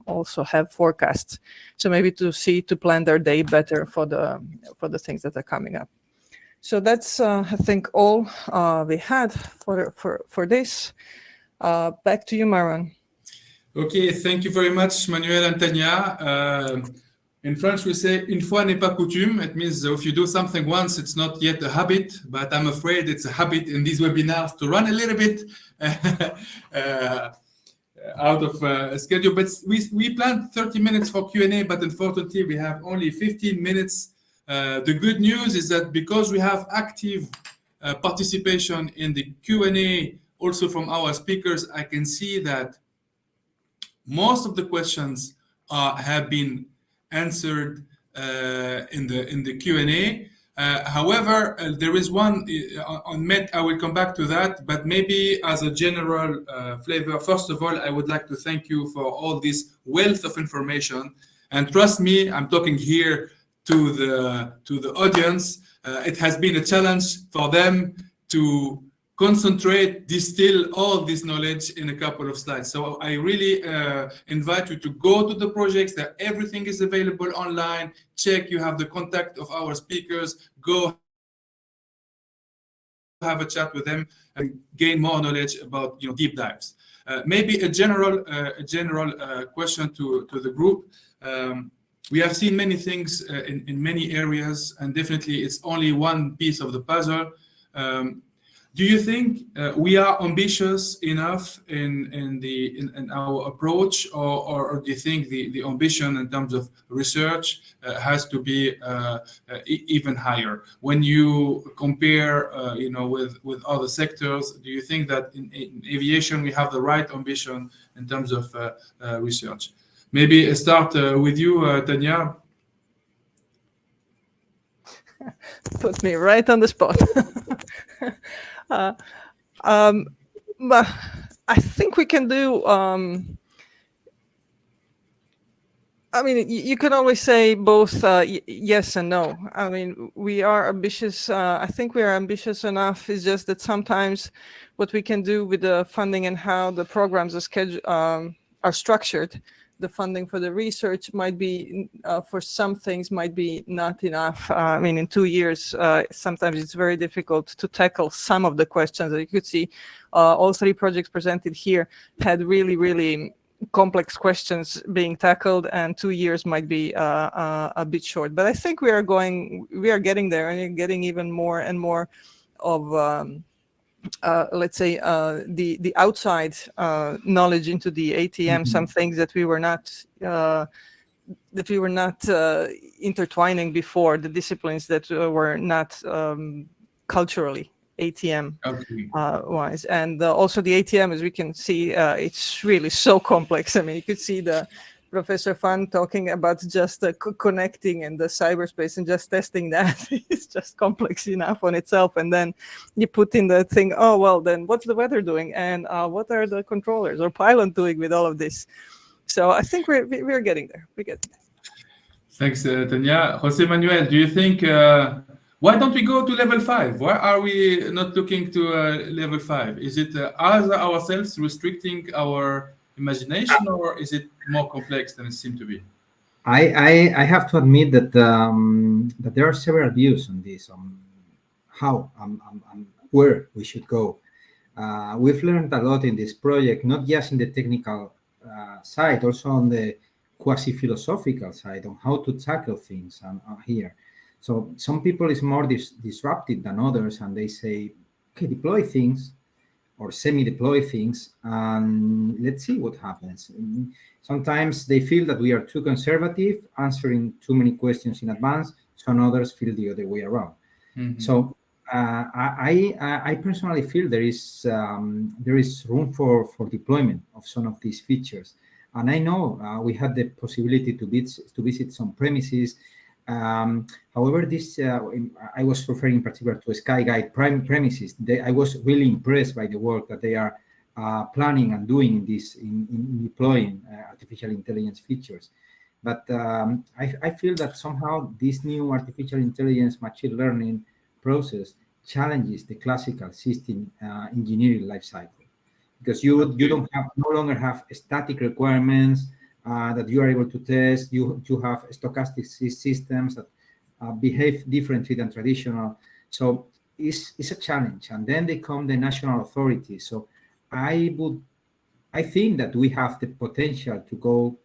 also have forecasts, so maybe to plan their day better for the things that are coming up. So that's I think all we had for this. Back to you, Manuel. Okay, thank you very much, Manuel and Tania. In French, we say "une fois n'est pas coutume." It means if you do something once, it's not yet a habit, but I'm afraid it's a habit in these webinars to run a little bit out of schedule. But we planned 30 minutes for Q&A, but unfortunately, we have only 15 minutes. The good news is that because we have active participation in the Q&A, also from our speakers, I can see that most of the questions have been answered in the Q&A. However, there is one on MET. I will come back to that, but maybe as a general flavor, first of all, I would like to thank you for all this wealth of information. And trust me, I'm talking here to the audience. It has been a challenge for them to concentrate, distill all this knowledge in a couple of slides. So I really invite you to go to the projects. That everything is available online. Check, you have the contact of our speakers. Go have a chat with them and gain more knowledge about deep dives. Maybe a general question to the group. We have seen many things in many areas, and definitely it's only one piece of the puzzle. Do you think we are ambitious enough in our approach, or do you think the ambition in terms of research has to be even higher? When you compare, with other sectors, do you think that in aviation we have the right ambition in terms of research? Maybe start with you, Tania. Put me right on the spot. But I think we can do. I mean, you can always say both yes and no. I mean, we are ambitious. I think we are ambitious enough. It's just that sometimes what we can do with the funding and how the programs are structured, the funding for the research might be, for some things, might be not enough. I mean, in 2 years, sometimes it's very difficult to tackle some of the questions that you could see. All 3 projects presented here had really, really complex questions being tackled, and 2 years might be a bit short. But I think we are getting there, and getting even more and more of let's say the outside knowledge into the ATM. Some things that we were not intertwining before, the disciplines that were not culturally ATM wise. And also the ATM, as we can see, it's really so complex. I mean, you could see the Professor Fan talking about just connecting in the cyberspace and just testing that. It's just complex enough on itself. And then you put in the thing, oh, well, then what's the weather doing? And what are the controllers or pilot doing with all of this? So I think we're getting there. We're getting there. Thanks, Tania. Jose Manuel, do you think, why don't we go to level 5? Why are we not looking to level 5? Is it us ourselves restricting our imagination, or is it more complex than it seemed to be? I have to admit that that there are several views on this, on how where we should go. We've learned a lot in this project, not just in the technical side, also on the quasi-philosophical side, on how to tackle things here. So some people is more disruptive than others, and they say, okay, deploy things or semi-deploy things, and let's see what happens. Sometimes they feel that we are too conservative, answering too many questions in advance. Some others feel the other way around. So I personally feel there is room for deployment of some of these features. And I know we had the possibility to visit some premises. However, this I was referring in particular to Skyguide premises. I was really impressed by the work that they are planning and doing in deploying artificial intelligence features. But I feel that somehow this new artificial intelligence machine learning process challenges the classical system engineering life cycle, because you don't have no longer have static requirements that you are able to test. You have stochastic systems that behave differently than traditional. So it's a challenge. And then they come the national authorities. So I think that we have the potential to go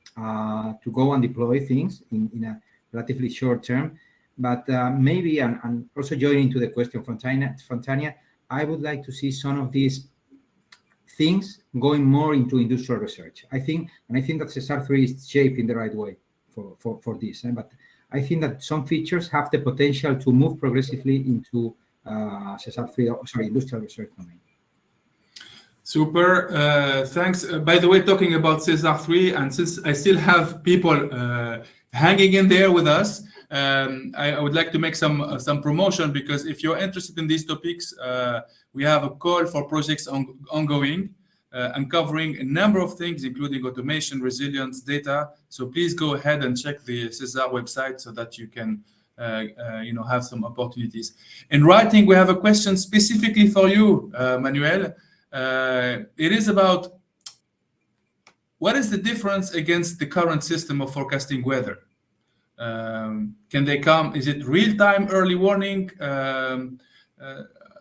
and deploy things in a relatively short term. But maybe, and also joining to the question from Tanya, I would like to see some of these things going more into industrial research. I think that SESAR 3 is shaped in the right way for this. But I think that some features have the potential to move progressively into SESAR 3, industrial research domain. Super, thanks. By the way, talking about SESAR 3, and since I still have people hanging in there with us, I would like to make some promotion, because if you're interested in these topics, we have a call for projects ongoing and covering a number of things, including automation, resilience, data. So please go ahead and check the SESAR website so that you can have some opportunities. In writing, we have a question specifically for you, Manuel. It is about what is the difference against the current system of forecasting weather? Can they come? Is it real-time early warning?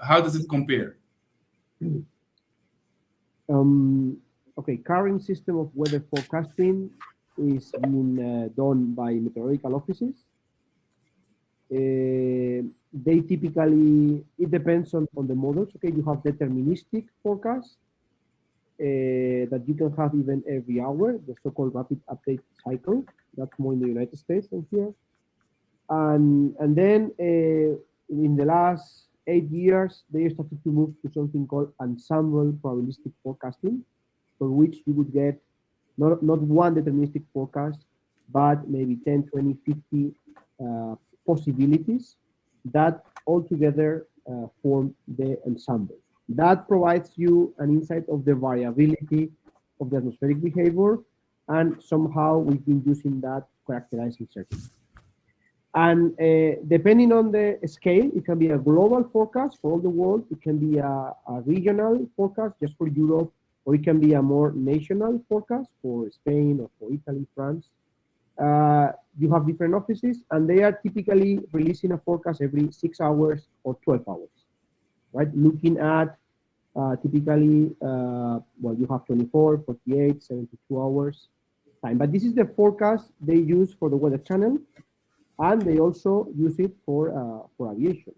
How does it compare? Okay, current system of weather forecasting is being done by meteorological offices. They typically, it depends on the models. Okay, you have deterministic forecasts that you can have even every hour, the so-called rapid update cycle. That's more in the United States than here. And then in the last 8 years, they started to move to something called ensemble probabilistic forecasting, for which you would get not one deterministic forecast, but maybe 10, 20, 50 possibilities that altogether form the ensemble. That provides you an insight of the variability of the atmospheric behavior, and somehow we've been using that characterizing uncertainty. And depending on the scale, it can be a global forecast for all the world, it can be a regional forecast just for Europe, or it can be a more national forecast for Spain or for Italy, France. You have different offices, and they are typically releasing a forecast every 6 hours or 12 hours, right? Looking at typically, well, you have 24, 48, 72 hours time. But this is the forecast they use for the Weather Channel, and they also use it for aviation.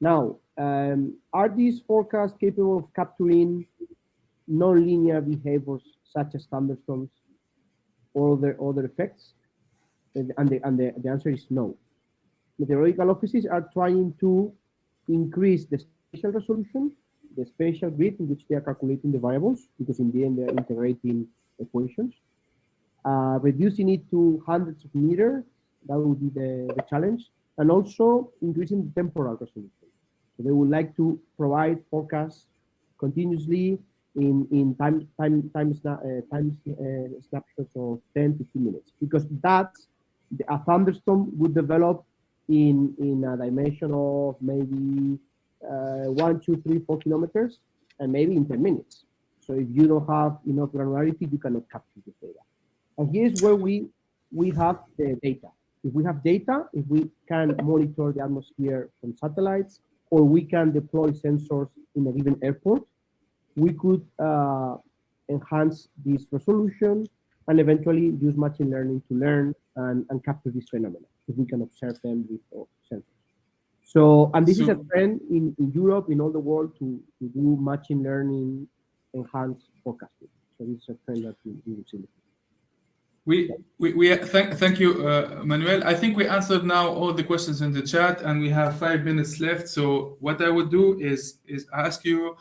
Now, are these forecasts capable of capturing non-linear behaviors such as thunderstorms or other effects? And the answer is no. Meteorological offices are trying to increase the spatial resolution, the spatial grid in which they are calculating the variables, because in the end they are integrating equations, reducing it to hundreds of meters. That would be the challenge, and also increasing the temporal resolution. So they would like to provide forecasts continuously in time snapshots of 10 to 15 minutes, because that's a thunderstorm would develop in a dimension of maybe 1, 2, 3, 4 kilometers, and maybe in 10 minutes. So if you don't have enough granularity, you cannot capture this data. And here's where we have the data. If we have data, if we can monitor the atmosphere from satellites, or we can deploy sensors in a given airport, we could enhance this resolution and eventually use machine learning to learn and capture these phenomena, if we can observe them with sensors. So, and this is a trend in Europe, in all the world, to do machine learning enhanced forecasting. So this is a trend that we will see. Thank you, Manuel. I think we answered now all the questions in the chat, and we have 5 minutes left. So what I would do is ask you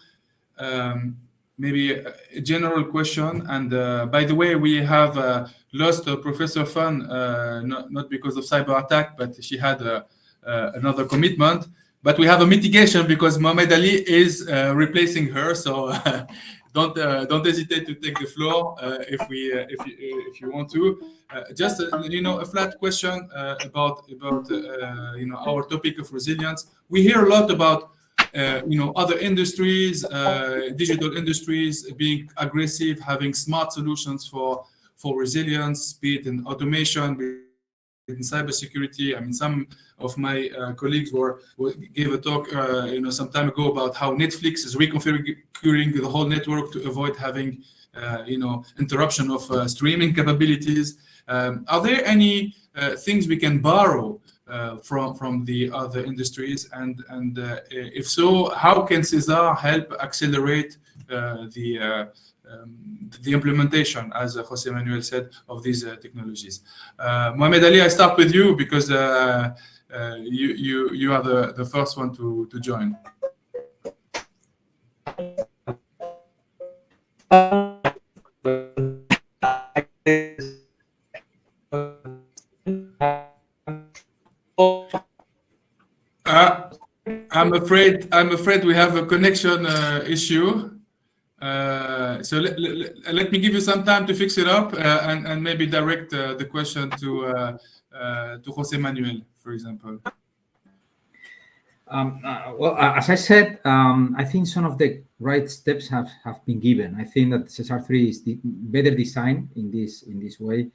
maybe a general question. And by the way, we have lost Professor Fan, not because of cyber attack, but she had another commitment. But we have a mitigation because Mohamed Ali is replacing her. So don't hesitate to take the floor if you want to. Just a flat question about our topic of resilience. We hear a lot about other industries, digital industries being aggressive, having smart solutions for resilience, be it in automation, in cybersecurity. I mean, some of my colleagues gave a talk, some time ago about how Netflix is reconfiguring the whole network to avoid having, interruption of streaming capabilities. Are there any things we can borrow from the other industries, and if so, how can SESAR help accelerate the implementation, as Jose Manuel said, of these technologies? Mohamed Ali, I start with you because you are the first one to join. I'm afraid we have a connection issue. So let me give you some time to fix it up and maybe direct the question to Jose Manuel, for example. Well, as I said, I think some of the right steps have been given. I think that SESAR 3 is better designed in this way.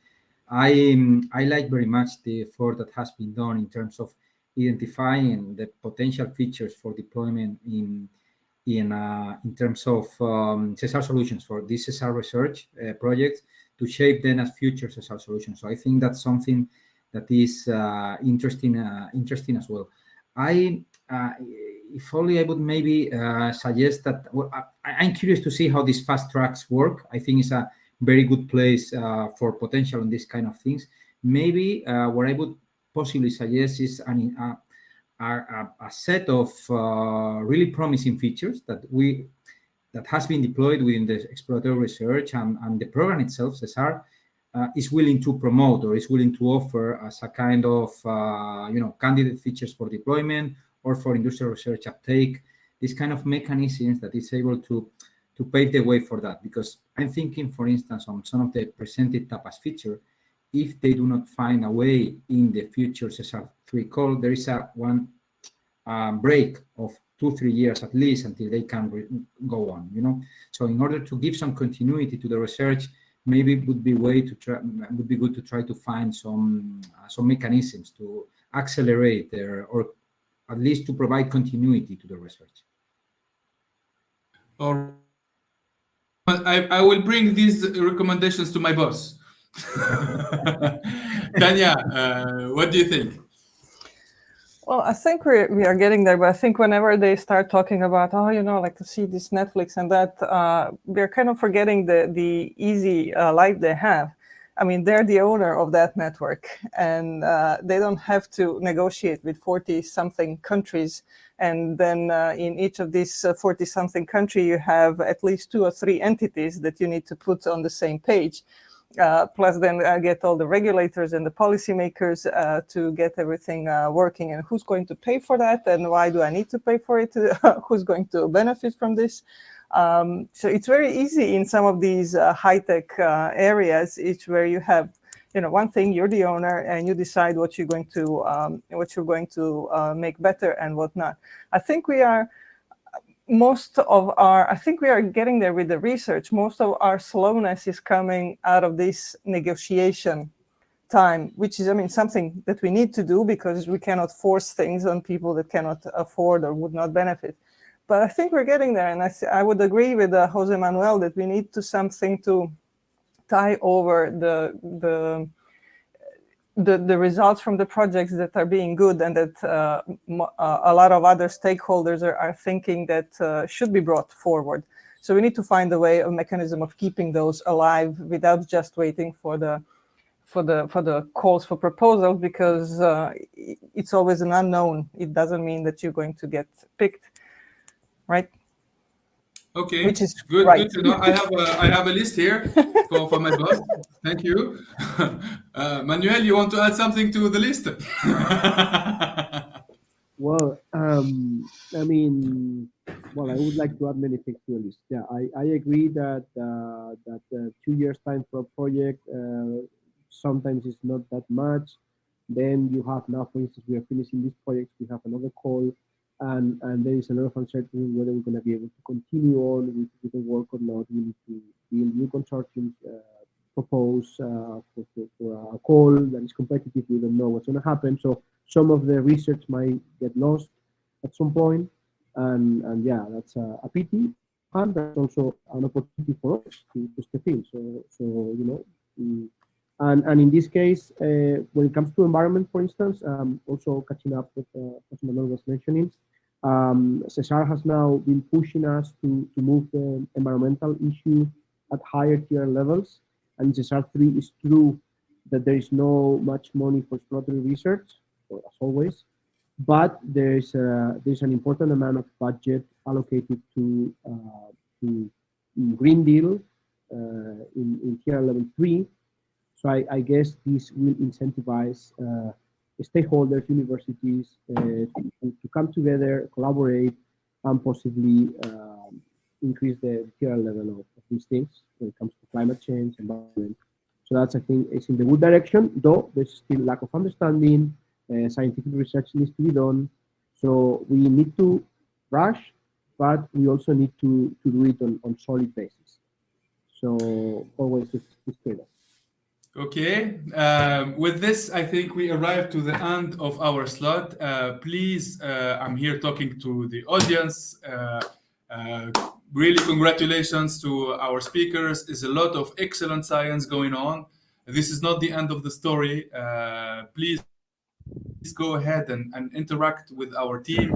I like very much the effort that has been done in terms of identifying the potential features for deployment in terms of SESAR solutions for this SESAR research projects to shape them as future SESAR solutions. So I think that's something that is interesting as well. If only I would maybe suggest that, well, I'm curious to see how these fast tracks work. I think it's a very good place for potential on these kind of things. Maybe what I would possibly suggest is a set of really promising features that has been deployed within the exploratory research, and the program itself, SESAR, is willing to promote or is willing to offer as a kind of candidate features for deployment or for industrial research uptake. This kind of mechanisms that is able to pave the way for that. Because I'm thinking, for instance, on some of the presented tapas feature, if they do not find a way in the future SESAR 3 call, there is one break of 2-3 years at least until they can go on. So in order to give some continuity to the research, maybe it would be good to try to find some mechanisms to accelerate or at least to provide continuity to the research. Or I will bring these recommendations to my boss. Tanya, what do you think? Well, I think we are getting there, but I think whenever they start talking about, like to see this Netflix and that, we're kind of forgetting the easy life they have. I mean, they're the owner of that network, and they don't have to negotiate with 40-something countries. And then in each of these 40-something country, you have at least 2 or 3 entities that you need to put on the same page. Plus then get all the regulators and the policymakers to get everything working, and who's going to pay for that, and why do I need to pay for it? Who's going to benefit from this? So it's very easy in some of these high-tech areas, where you have, one thing, you're the owner, and you decide what you're going to make better and what not. I think we are getting there with the research. Most of our slowness is coming out of this negotiation time, which is, something that we need to do because we cannot force things on people that cannot afford or would not benefit. But I think we're getting there, and I would agree with Jose Manuel that we need something to tie over the results from the projects that are being good, and that a lot of other stakeholders are thinking that should be brought forward. So we need to find a mechanism of keeping those alive without just waiting for the calls for proposals, because it's always an unknown. It doesn't mean that you're going to get picked, right? Okay, which is good. Right. Good to know. I have a list here for my boss. Thank you, Manuel. You want to add something to the list? Well, Well, I would like to add many things to the list. Yeah, I agree that 2 years time for a project sometimes is not that much. Then you have now, for instance, we are finishing this project, we have another call, and there is a lot of uncertainty whether we're going to be able to continue on with the work or not. We need to build new consortiums, propose for a call that is competitive. We don't know what's going to happen. So some of the research might get lost at some point. And yeah, that's a pity, and that's also an opportunity for us to step in. So you know, and in this case, when it comes to environment, for instance, also catching up with what Manuel was mentioning, SESAR has now been pushing us to move the environmental issue at higher tier levels. And SESAR 3 is true that there is no much money for exploratory research, as always. But there's an important amount of budget allocated to Green Deal in tier level 3. So I guess this will incentivize stakeholders, universities to come together, collaborate, and possibly increase the tier level of these things when it comes to climate change, environment. So that's, I think, is in the good direction, though there's still lack of understanding. Scientific research needs to be done. So we need to rush, but we also need to do it on solid basis. So always this trade-off. Okay, with this, I think we arrived to the end of our slot. Please, I'm here talking to the audience. Really, congratulations to our speakers. There's a lot of excellent science going on. This is not the end of the story. Please go ahead and interact with our team.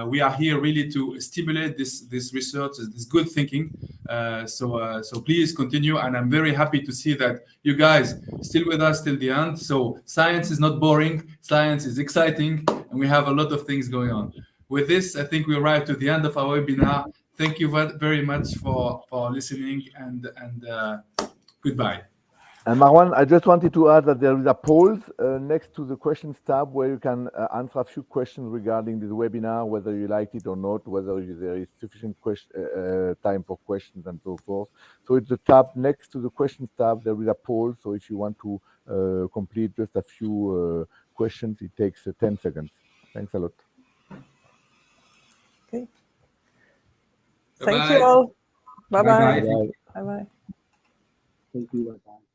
We are here really to stimulate this research, this good thinking. So please continue, and I'm very happy to see that you guys still with us till the end. So science is not boring, science is exciting, and we have a lot of things going on. With this, I think we arrived to the end of our webinar. Thank you very much for listening, and goodbye. And Marwan, I just wanted to add that there is a poll next to the questions tab where you can answer a few questions regarding this webinar, whether you liked it or not, whether there is sufficient time for questions and so forth. So it's the tab next to the questions tab. There is a poll. So if you want to complete just a few questions, it takes 10 seconds. Thanks a lot. Okay. Bye-bye. Thank you all. Bye-bye. Bye-bye. Bye-bye. Thank you. Bye-bye.